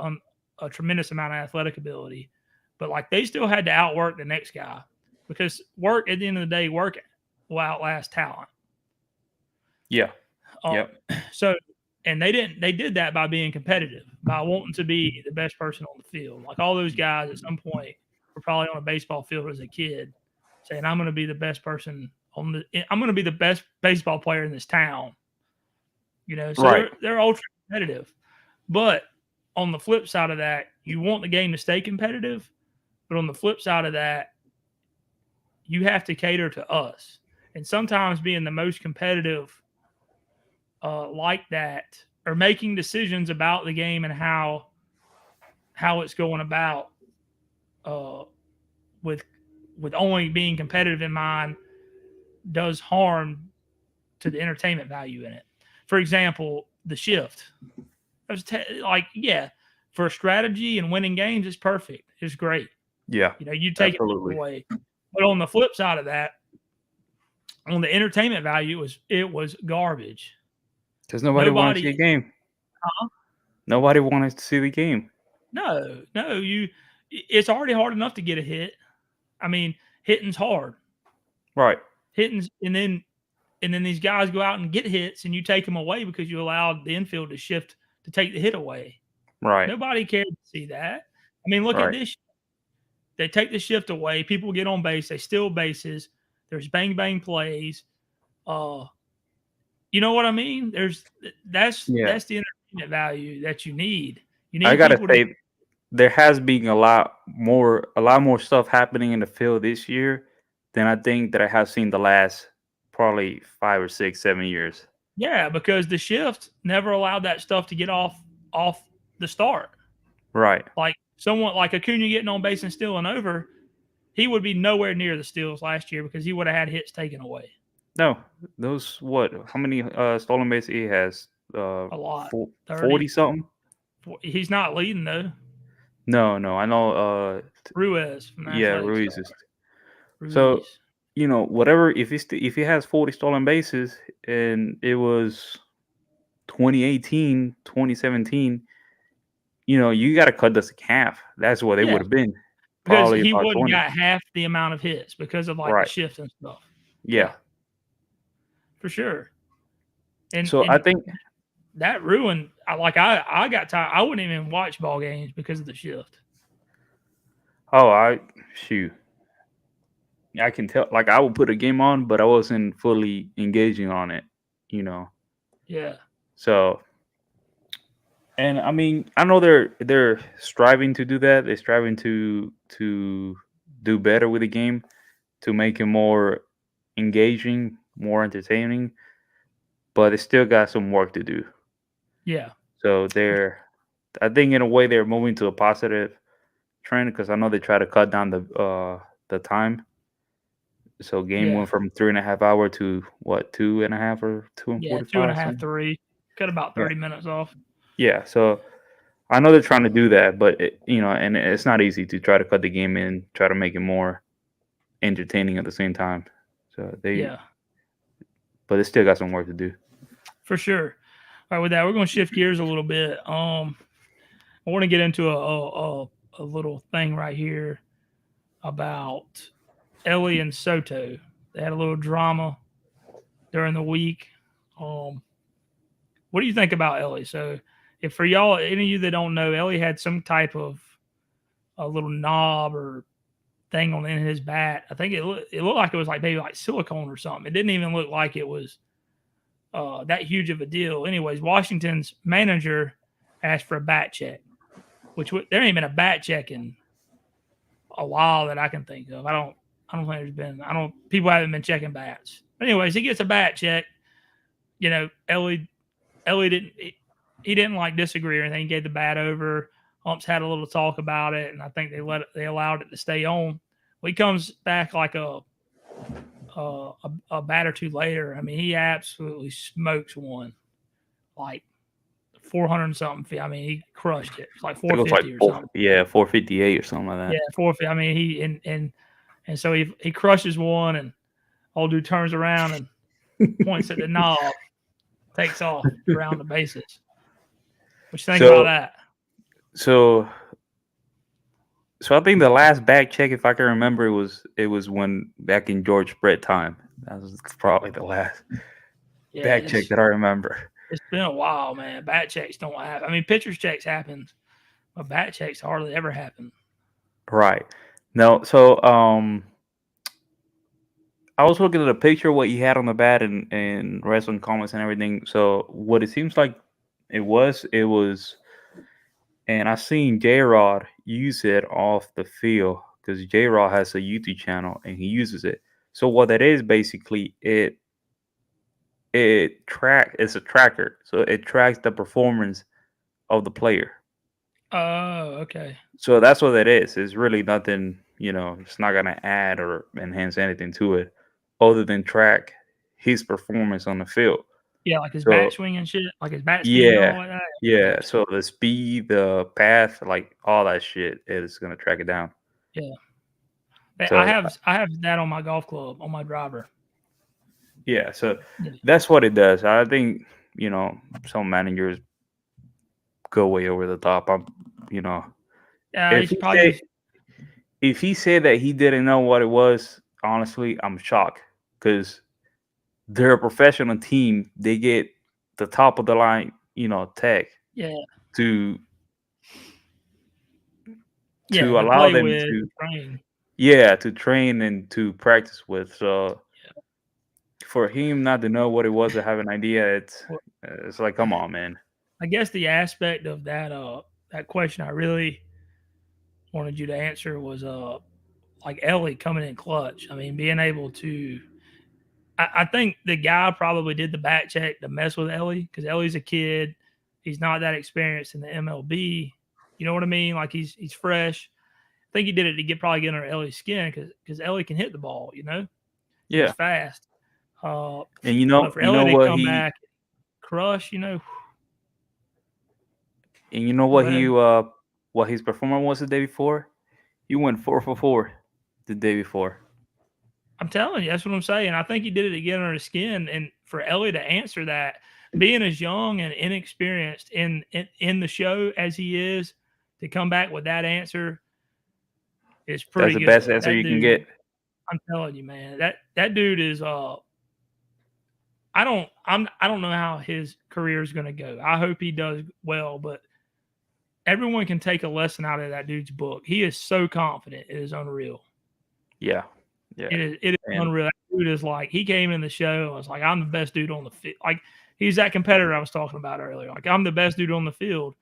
a tremendous amount of athletic ability, but like they still had to outwork the next guy because work at the end of the day, work will outlast talent. Yeah. Yep. So, and they did that by being competitive, by wanting to be the best person on the field. Like all those guys at some point were probably on a baseball field as a kid saying, I'm going to be the best person I'm going to be the best baseball player in this town. So Right. they're ultra competitive. But on the flip side of that, you want the game to stay competitive. But on the flip side of that, you have to cater to us. And sometimes being the most competitive like that or making decisions about the game and how it's going about with only being competitive in mind does harm to the entertainment value in it. For example, the shift. For strategy and winning games, it's perfect. It's great. Yeah. You take Absolutely. it away. But on the flip side of that, on the entertainment value, it was garbage. Because nobody wanted to see a game. Nobody wanted to see the game. No, it's already hard enough to get a hit. I mean, hitting's hard. Right. Hitting's and then these guys go out and get hits and you take them away because you allowed the infield to shift to take the hit away. Right. Nobody cared to see that. I mean, look at this. They take the shift away. People get on base. They steal bases. There's bang bang plays. You know what I mean? That's the entertainment value that you need. You need. I gotta say, there has been a lot more stuff happening in the field this year than I think that I have seen the last probably 5 or 6, 7 years. Yeah, because the shift never allowed that stuff to get off the start. Right. Like someone like Acuna getting on base and stealing over, he would be nowhere near the steals last year because he would have had hits taken away. No, those what? How many stolen bases he has? A lot. 40 30. something? He's not leading though. No, no. I know Ruiz from the yeah, Athletic Ruiz Star. is. So, Ruiz. whatever if he has 40 stolen bases and it was 2018, 2017, you got to cut this in half. That's what it Yeah, would have been. because Probably he about wouldn't 20. got half the amount of hits because of like the Right. shift and stuff. Yeah, Yeah. for sure. And So I and think that ruined. I got tired. I wouldn't even watch ball games because of the shift. shoot. I can tell like I would put a game on, but I wasn't fully engaging on it, you know. Yeah, So, and I mean, I know they're striving to do that. They're striving to do better with the game to make it more engaging, more entertaining, but it still got some work to do. yeah, So I think in a way they're moving to a positive trend because I know they try to cut down the time. So game yeah, went from 3.5 hour to what 2.5 or two and yeah. forty Two and a five half, something. 3. Cut about Yeah, 30 minutes off. yeah. So I know they're trying to do that, but and it's not easy to try to cut the game in, try to make it more entertaining at the same time. So Yeah, but they still got some work to do. for sure. All right, with that, we're going to shift gears a little bit. I want to get into a little thing right here about Ellie and Soto. They had a little drama during the week. Um, what do you think about Ellie? So, if for y'all, any of you that don't know, Ellie had some type of a little knob or thing on the end of his bat. I think it looked like it was like maybe like silicone or something. It didn't even look like it was that huge of a deal. Anyways, Washington's manager asked for a bat check, which there ain't been a bat check in a while that I can think of. I don't think there's been. People haven't been checking bats. But anyways, he gets a bat check. Ellie didn't. He didn't like disagree or anything. He gave the bat over. Umps had a little talk about it, and I think they allowed it to stay on. Well, he comes back like a bat or two later. I mean, he absolutely smokes one, like 400 something feet. I mean, he crushed it. It's like I think it was like 450 or something. 458 or something like that. Yeah, 450. I mean, and so he crushes one, and old dude turns around and points at the knob, takes off around the bases. What you think about So that? so so I think the last back check, if I can remember, it was when back in George Brett time. That was probably the last Yeah, back check that I remember. it's been a while, man. Bat checks don't happen. I mean, pitchers checks happen, but bat checks hardly ever happen. Right. No, so I was looking at a picture of what he had on the bat and wrestling comments and everything. So what it seems like it was, and I seen J Rod use it off the field because J Rod has a YouTube channel and he uses it. So what that is basically it's a tracker. So it tracks the performance of the player. Oh, okay. So that's what it is. It's really nothing, it's not gonna add or enhance anything to it other than track his performance on the field. Yeah, like his bat So swing and shit, like his bat speed and yeah, all like that. yeah. Gotcha. So the speed, the path, like all that shit is gonna track it down. Yeah, So I have that on my golf club on my driver. yeah, so Yeah, that's what it does. I think, some managers go way over the top. If he's he probably say just if he said that he didn't know what it was, honestly, I'm shocked because they're a professional team. They get the top of the line, tech yeah to yeah to allow play them with to train. to train and to practice with. So for him not to know what it was to have an idea, Well, it's like, come on, man. I guess the aspect of that question I really wanted you to answer was like Ellie coming in clutch. I mean, being able to. I think the guy probably did the back check to mess with Ellie because Ellie's a kid. He's not that experienced in the MLB. You know what I mean? Like he's fresh. I think he did it to probably get under Ellie's skin because Ellie can hit the ball. He's Yeah, fast. And you But know, for you LA know to what come he back, crush, and you know go what ahead. what his performance was the day before? He went 4 for 4 the day before. I'm telling you, that's what I'm saying. I think he did it to get under his skin, and for Ellie to answer that, being as young and inexperienced in the show as he is, to come back with that answer is That's pretty the best good. answer That you can dude, get. I'm telling you, man, that dude is I don't know how his career is going to go. I hope he does well, but everyone can take a lesson out of that dude's book. He is so confident; it is unreal. Yeah, yeah, It is and unreal. That dude is like he came in the show and was like, I'm the best dude on the field. Like he's that competitor I was talking about earlier. Like I'm the best dude on the field,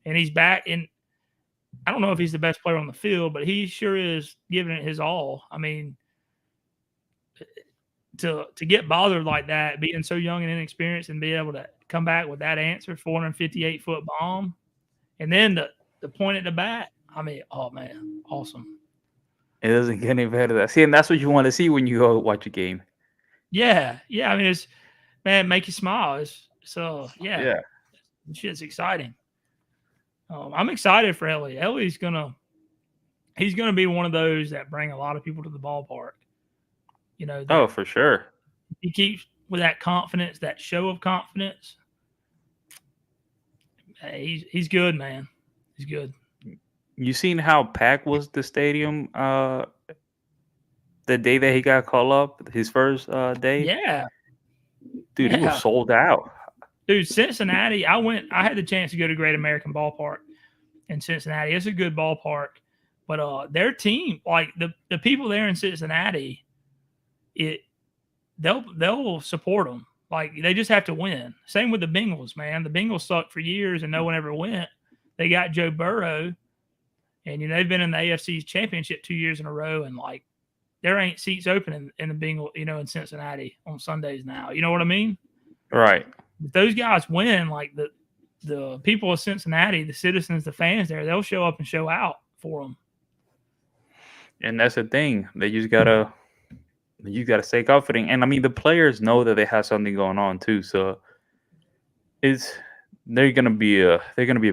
and he's back. And I don't know if he's the best player on the field, but he sure is giving it his all. I mean, to get bothered like that, being so young and inexperienced, and be able to come back with that answer, 458-foot bomb, and then the point at the bat. I mean, oh man, awesome. it doesn't get any better. See, and that's what you want to see when you go watch a game. Yeah, yeah. I mean, it's man, make you smile. So yeah, Yeah. shit's exciting. I'm excited for Ellie. He's gonna be one of those that bring a lot of people to the ballpark. Oh, That for sure. he keeps with that confidence, that show of confidence. Hey, he's good, man. He's good. You seen how packed was the stadium the day that he got called up, his first day? Yeah, Dude, it was yeah, sold out. dude. Cincinnati. I had the chance to go to Great American Ballpark in Cincinnati. It's a good ballpark, but their team, like the people there in Cincinnati, it they'll support them. Like they just have to win. Same with the Bengals, man. The Bengals sucked for years and no one ever went. They got Joe Burrow, and they've been in the AFC Championship 2 years in a row, and like there ain't seats open in the Bengals, in Cincinnati on Sundays now. You know what I mean? Right. If those guys win, like the people of Cincinnati, the citizens, the fans there, they'll show up and show out for them. And that's the thing. You gotta stay confident. And I mean the players know that they have something going on too. So it's they're gonna be a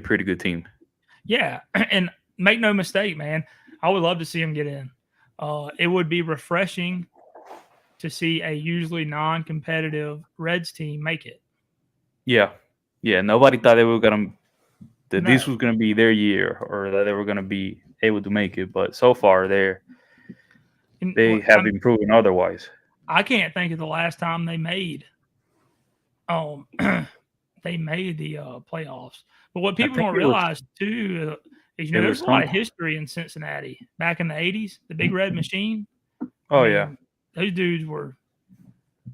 pretty good team. Yeah, and make no mistake, man. I would love to see them get in. It would be refreshing to see a usually non-competitive Reds team make it. Yeah. Yeah. Nobody thought that this No, was gonna be their year or that they were gonna be able to make it. But so far they have been proven otherwise. I can't think of the last time they made they made the playoffs. But what I people think don't it was realize too is it there's was a lot some of history in Cincinnati back in the '80s. The Big Red Machine. I oh yeah. mean, those dudes were.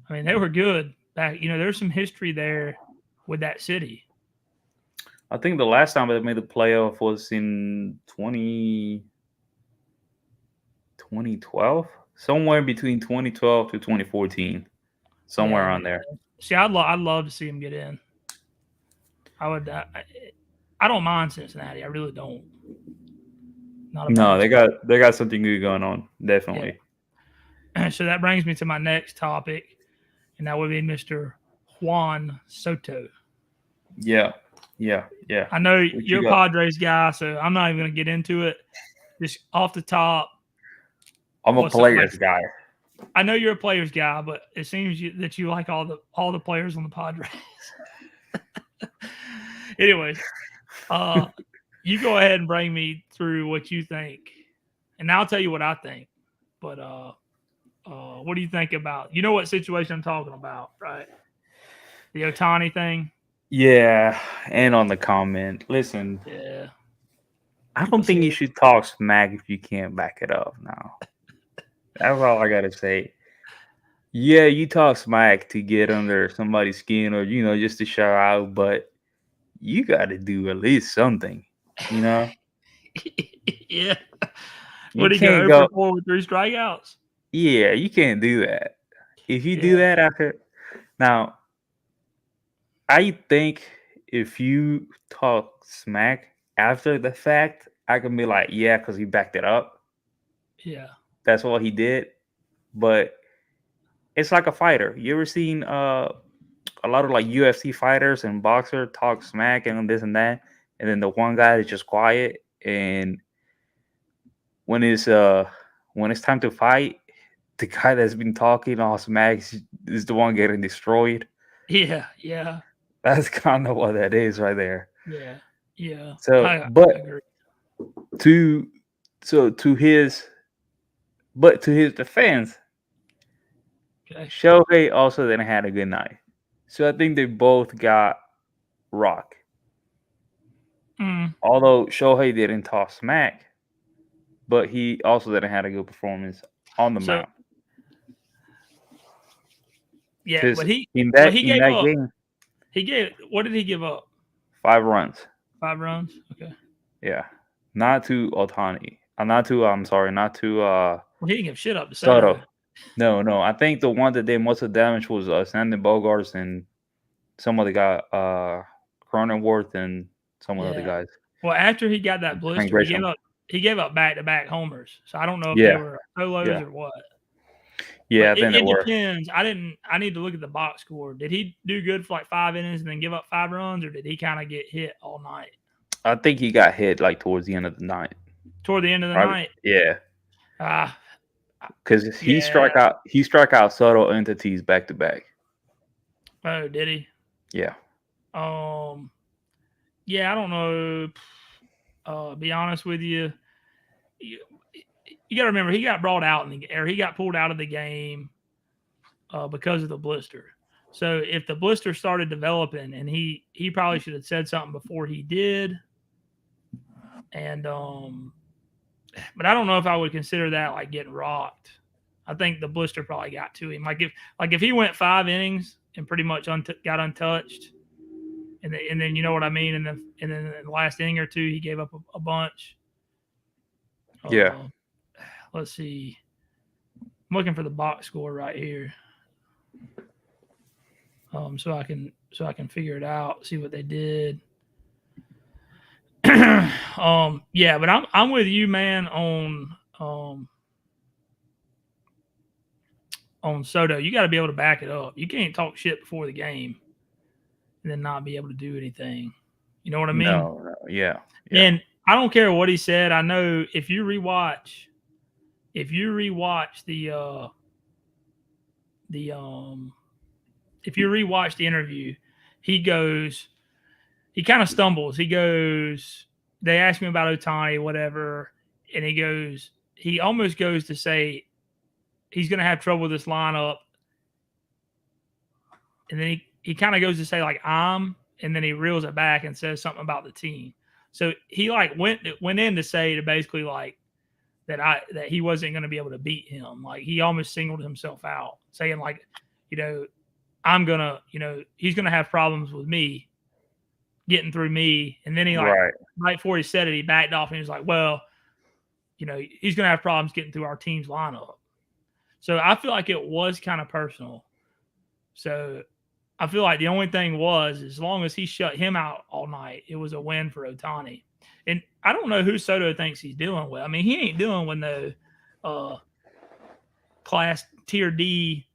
I mean, they were good back. There's some history there with that city. I think the last time they made the playoff was in 2012, somewhere between 2012 to 2014, somewhere Yeah, around man. there. See, I'd love to see them get in. I would. I don't mind Cincinnati. I really don't. Not a No, bad they team. got something good going on, definitely. Yeah. So that brings me to my next topic, and that would be Mr. Juan Soto. Yeah, yeah, yeah. I know What you you're a got? Padres guy, so I'm not even going to get into it. Just off the top, I'm a what's up? Like, players guy. I know you're a players guy, but it seems that you like all the players on the Padres. Anyways, you go ahead and bring me through what you think, and I'll tell you what I think. But what do you think about? You know what situation I'm talking about, right? The Otani thing. Yeah, and on the comment, listen, Yeah, I people don't think you say should talk smack if you can't back it up. Now, that's all I gotta say. Yeah, you talk smack to get under somebody's skin or just to shout out, but you got to do at least something. You know, yeah. you What did he go can't over go. 4 with 3 strikeouts? Yeah, you can't do that. If you do Yeah, that after now, I think if you talk smack after the fact, I can be like, yeah, because he backed it up. yeah, That's what he did. But it's like a fighter. You ever seen a lot of like UFC fighters and boxer talk smack and this and that, and then the one guy is just quiet, and when it's time to fight, the guy that's been talking all smack is the one getting destroyed. Yeah, yeah, That's kind of what that is right there. yeah, yeah. So, I but agree. to so to his defense, Okay. Shohei also then had a good night. So I think they both got rock. Mm. Although Shohei didn't talk smack, but he also didn't have a good performance on the So mound. yeah, Because but he in but that he in gave that up. game, He gave what did he give up? 5 runs. 5 runs. Okay. Yeah. Not to Otani. I'm sorry, not to Well, he didn't give shit up to Soto. Soto. No. I think the one that did most of the damage was Sandon Bogarts and some other guy, Cronenworth and some of the other Yeah. guys. Well, after he got that Frank blister, Grisham. he gave up back-to-back homers. So I don't know if they Yeah. were solos Yeah. or what. Yeah, I But think they it were. depends. I need to look at the box score. Did he do good for like 5 innings and then give up 5 runs, or did he kind of get hit all night? I think he got hit like towards the end of the night. Toward the end of the Probably, night? yeah. Because he Yeah. struck out Soto entities back to back. Oh, did he? Yeah. Yeah, I don't know. Be honest with you, you got to remember he got brought out he got pulled out of the game because of the blister. So if the blister started developing, and he probably should have said something before he did. And but I don't know if I would consider that like getting rocked. I think the blister probably got to him. Like if he went 5 innings and pretty much got untouched, and then you know what I mean, and then in the last inning or two he gave up a bunch. Yeah. Let's see. I'm looking for the box score right here. So I can figure it out, see what they did. Yeah, but I'm with you, man, on Soto. You got to be able to back it up. You can't talk shit before the game and then not be able to do anything. You know what I mean? No. Yeah. And I don't care what he said. I know if you rewatch the interview, he kind of stumbles. He goes, they ask me about Otani, whatever, and he almost goes to say he's going to have trouble with this lineup. And then he kind of goes to say like, and then he reels it back and says something about the team. So he like went in to say to basically like that he wasn't going to be able to beat him. Like he almost singled himself out, saying like, I'm going to, he's going to have problems with me getting through me. And then he like, right before he said it, he backed off and he was like, well, he's going to have problems getting through our team's lineup. So I feel like it was kind of personal. So I feel like the only thing was, as long as he shut him out all night, it was a win for Otani. And I don't know who Soto thinks he's dealing with. I mean, he ain't dealing with no class tier D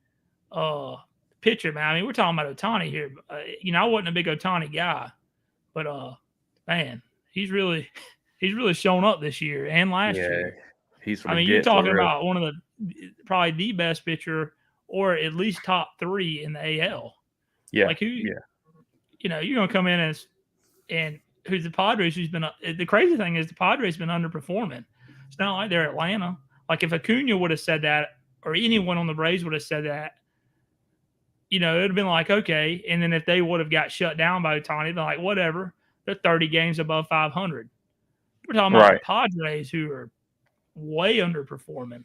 pitcher, man. I mean, we're talking about Otani here. I wasn't a big Otani guy, but man, he's really shown up this year and last year. He's I mean, you're talking about one of probably the best pitcher, or at least top 3 in the AL. Yeah. Like you're going to come in and who's the Padres, who's been the crazy thing is the Padres been underperforming. It's not like they're Atlanta. Like if Acuna would have said that, or anyone on the Braves would have said that, it would have been like, okay. And then if they would have got shut down by Otani, they're like, whatever. They're 30 games above 500. We're talking about the Padres, who are way underperforming.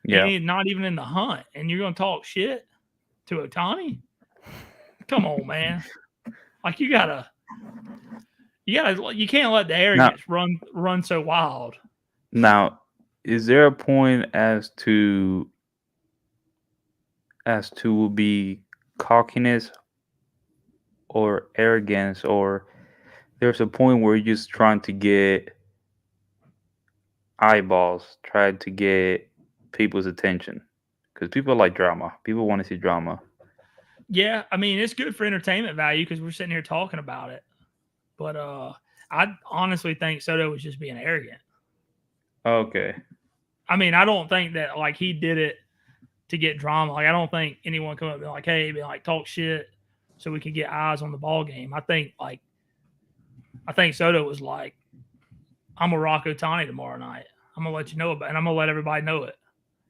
Yeah. And not even in the hunt. And you're going to talk shit to Otani? Come on, man. Like you can't let the arrogance run so wild. Now, is there a point as to be cockiness or arrogance, or there's a point where you're just trying to get eyeballs, trying to get people's attention? because people like drama. People want to see drama. Yeah, I mean, it's good for entertainment value because we're sitting here talking about it. But I honestly think Soto was just being arrogant. Okay. I mean, I don't think that like he did it to get drama. Like I don't think anyone come up and be like, hey, be like talk shit so we can get eyes on the ball game. I think Soto was like, I'm a rock Ohtani tomorrow night. I'm gonna let you know about it, and I'm gonna let everybody know it.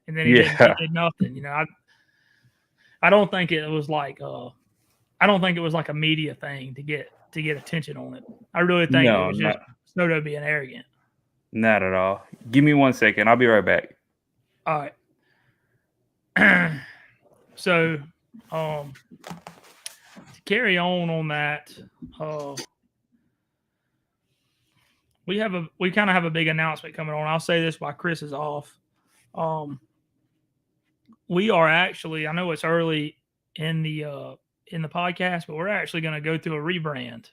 And then he did nothing. You know, I don't think it was like I don't think it was like a media thing to get attention on it. I really think it was just Soto being arrogant. Not at all. Give me 1 second. I'll be right back. All right. So, to carry on that, we kind of have a big announcement coming on. I'll say this while Chris is off. We are actually, I know it's early in the podcast, but we're actually going to go through a rebrand.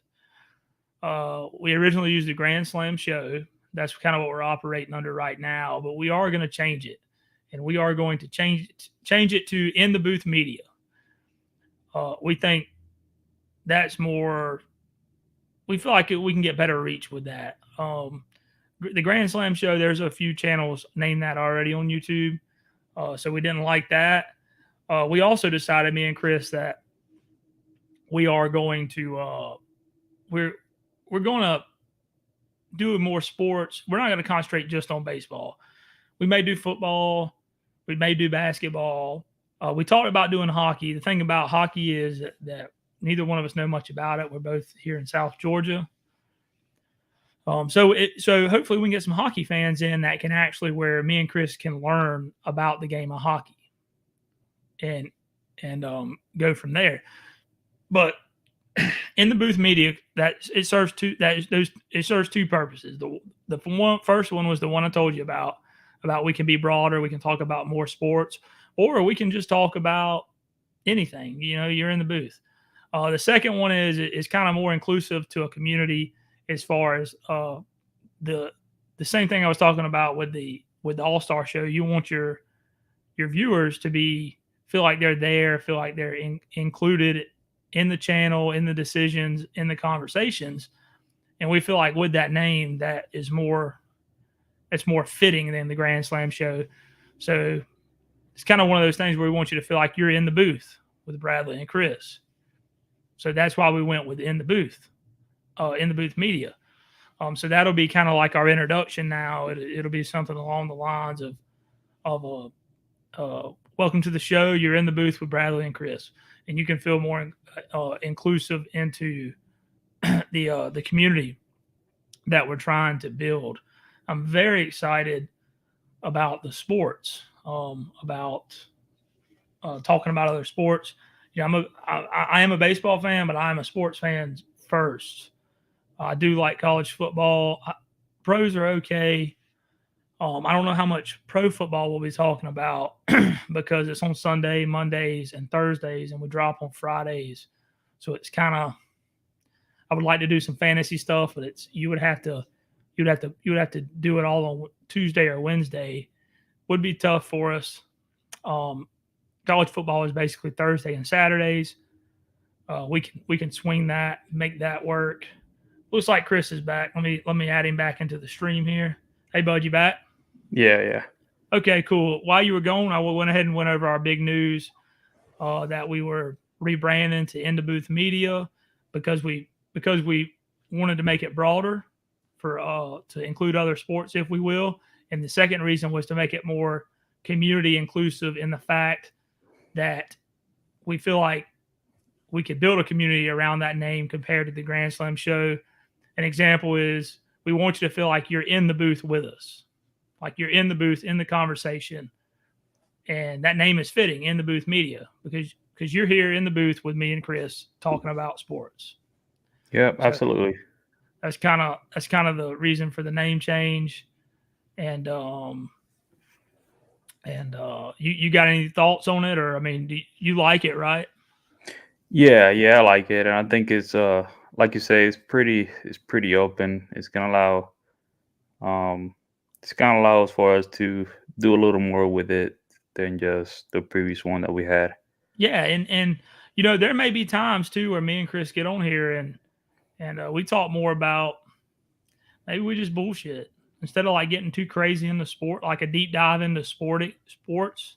We originally used the Grand Slam Show. That's kind of what we're operating under right now, but we are going to change it, and we are going to change it to In the Booth Media. We think that's more. We feel like we can get better reach with that. The Grand Slam Show, there's a few channels named that already on YouTube, so we didn't like that. We also decided, me and Chris, that we are going to we're going to do more sports. We're not going to concentrate just on baseball. We may do football. We may do basketball. We talked about doing hockey. The thing about hockey is that neither one of us know much about it. We're both here in South Georgia. So hopefully we can get some hockey fans in that can actually, where me and Chris can learn about the game of hockey and go from there. But In the Booth Media, it serves two purposes. The first one was the one I told you about we can be broader, we can talk about more sports, or we can just talk about anything. You know, you're in the booth. The second one is kind of more inclusive to a community, as far as the same thing I was talking about with the All-Star Show. You want your viewers to feel like they're there, feel like they're included in the channel, in the decisions, in the conversations. And we feel like with that name, it's more fitting than the Grand Slam Show. So it's kind of one of those things where we want you to feel like you're in the booth with Bradley and Chris. So that's why we went with In the Booth Media. So that'll be kind of like our introduction now. It'll be something along the lines of welcome to the show. You're in the booth with Bradley and Chris, and you can feel more inclusive into the community that we're trying to build. I'm very excited about the sports, about talking about other sports. You know, I am a baseball fan, but I'm a sports fan first. I do like college football. Pros are okay. I don't know how much pro football we'll be talking about because it's on Sunday, Mondays, and Thursdays, and we drop on Fridays. So it's kind of, I would like to do some fantasy stuff, but you would have to do it all on Tuesday or Wednesday. Would be tough for us. College football is basically Thursday and Saturdays. We can swing that, make that work. Looks like Chris is back. Let me add him back into the stream here. Hey, bud, you back? Yeah. Okay, cool. While you were gone, I went ahead and went over our big news that we were rebranding to In the Booth Media because we wanted to make it broader for to include other sports, if we will. And the second reason was to make it more community inclusive in the fact that we feel like we could build a community around that name compared to the Grand Slam Show. An example is we want you to feel like you're in the booth with us, like you're in the booth, in the conversation. And that name is fitting, In the Booth Media, because you're here in the booth with me and Chris talking about sports. Yep, absolutely. That's kind of the reason for the name change. And you got any thoughts on it, or I mean, do you like it, right? Yeah, I like it, and I think it's like you say, it's pretty open. It's gonna allow us for us to do a little more with it, than just the previous one that we had. Yeah, and you know, there may be times too where me and Chris get on here and we talk more about maybe we just bullshit instead of like getting too crazy in the sport, like a deep dive into sports.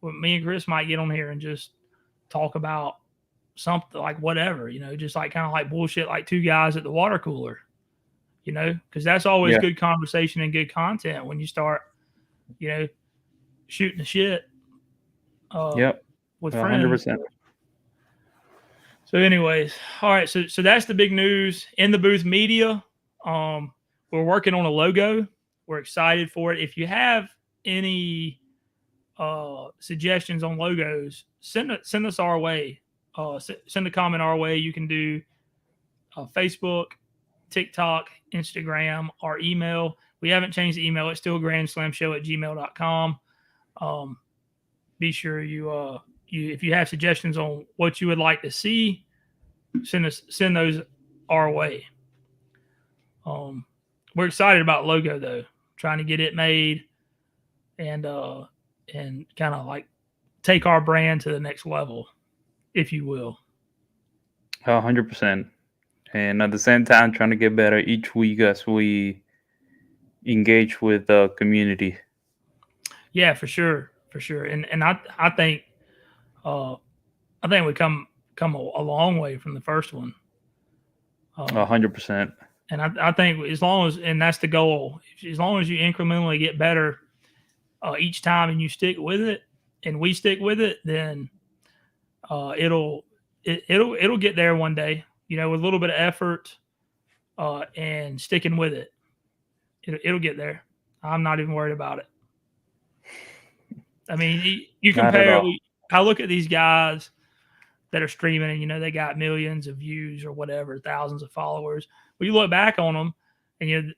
Well, me and Chris might get on here and just talk about something like whatever, you know, just like kind of like bullshit, like two guys at the water cooler, you know, because that's always Yeah. good conversation and good content when you start, you know, shooting the shit Yep. with 100%. friends. So, anyways, all right. So that's the big news in the booth media. We're working on a logo. We're excited for it. If you have any suggestions on logos, send us our way. Send a comment our way. You can do Facebook, TikTok, Instagram, our email. We haven't changed the email. It's still grandslamshow@gmail.com. Be sure you if you have suggestions on what you would like to see, send those our way. We're excited about logo though, trying to get it made and kind of like take our brand to the next level, if you will. 100%. And at the same time, trying to get better each week as we engage with the community. Yeah, for sure. And I think we come a long way from the first one. 100%. And I think as long as, and that's the goal, as long as you incrementally get better each time and you stick with it and we stick with it, then it'll get there one day, you know, with a little bit of effort and sticking with it. It'll get there. I'm not even worried about it. I mean, you compare, I look at these guys that are streaming and, you know, they got millions of views or whatever, thousands of followers. Well, you look back on them and, you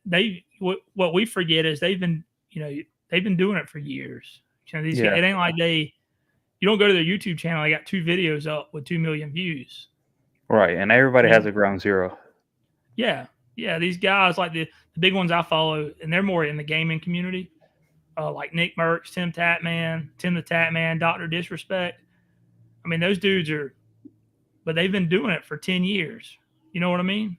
know, what we forget is they've been doing it for years. You know, these guys, it ain't like you don't go to their YouTube channel, they got 2 videos up with 2 million views. Right. And everybody has a ground zero. Yeah. Yeah. These guys, like the big ones I follow, and they're more in the gaming community, like Nick Merckx, Tim the Tatman, Dr. Disrespect. I mean, those dudes but they've been doing it for 10 years. You know what I mean?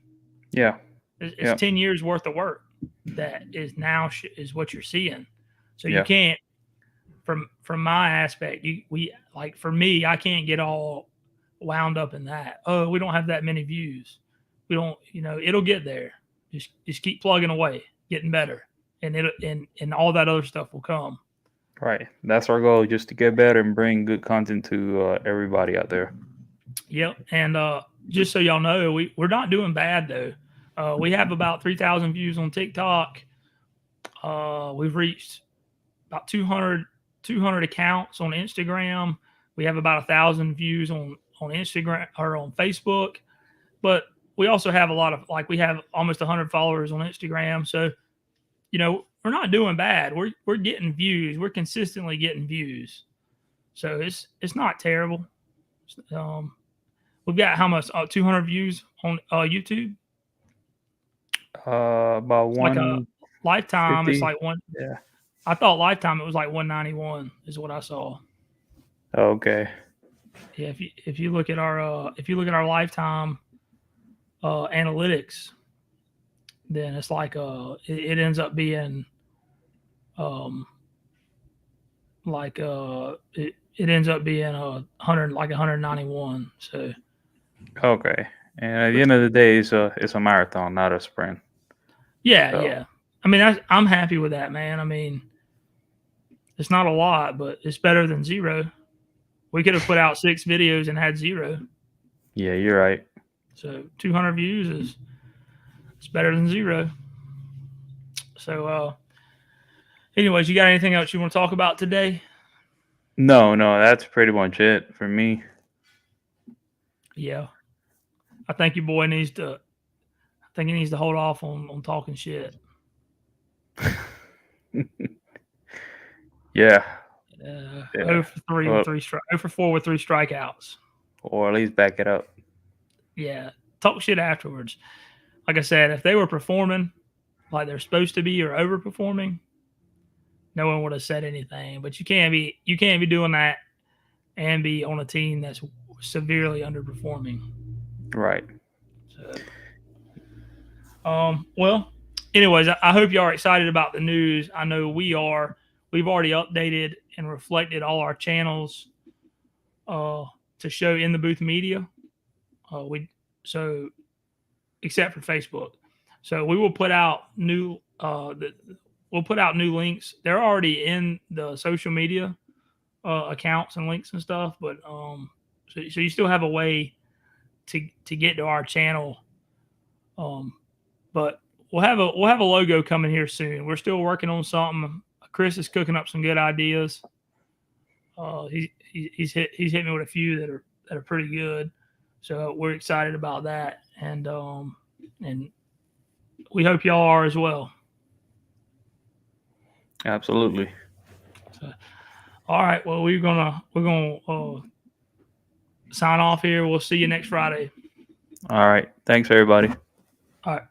Yeah. It's 10 years worth of work that is now is what you're seeing. So you can't, from my aspect, for me, I can't get all wound up in that. Oh, we don't have that many views. We don't, you know, it'll get there. Just keep plugging away, getting better, and and all that other stuff will come. Right. That's our goal, just to get better and bring good content to everybody out there. Yep. And just so y'all know, we're not doing bad though. We have about 3,000 views on TikTok. We've reached about 200 accounts on Instagram. We have about 1,000 views on Instagram or on Facebook. But we also have a lot of, like, we have almost 100 followers on Instagram. So, you know, we're not doing bad. We're getting views. We're consistently getting views. So it's not terrible. We've got how much? 200 views on YouTube. About one. Like a lifetime, 50. it's like one. Yeah. I thought lifetime it was like 191 is what I saw. Okay. Yeah, if you look at our lifetime analytics, then it's like it ends up being it ends up being 191. So okay, and at the end of the day, it's a marathon, not a sprint. Yeah, so. Yeah. I mean, I'm happy with that, man. I mean, it's not a lot, but it's better than 0. We could have put out 6 videos and had 0. Yeah, you're right. So 200 views it's better than 0. So, anyways, you got anything else you want to talk about today? No, that's pretty much it for me. Yeah, I think your boy needs to. I think he needs to hold off on talking shit. Yeah. 0 for 3 with 3 0 for 4 with 3 strikeouts. Or at least back it up. Yeah, talk shit afterwards. Like I said, if they were performing like they're supposed to be or overperforming, no one would have said anything. But you can't be doing that and be on a team that's severely underperforming. Right. So, well, anyways, I hope y'all are excited about the news. I know we are. We've already updated and reflected all our channels to show In the Booth Media. Except for Facebook. So we will put out new links. They're already in the social media accounts and links and stuff, but so you still have a way to get to our channel. But we'll have a logo coming here soon. We're still working on something. Chris is cooking up some good ideas. He's hit me with a few that are pretty good. So we're excited about that, and we hope y'all are as well. Absolutely. So, all right. Well, we're gonna sign off here. We'll see you next Friday. All right. Thanks, everybody. All right.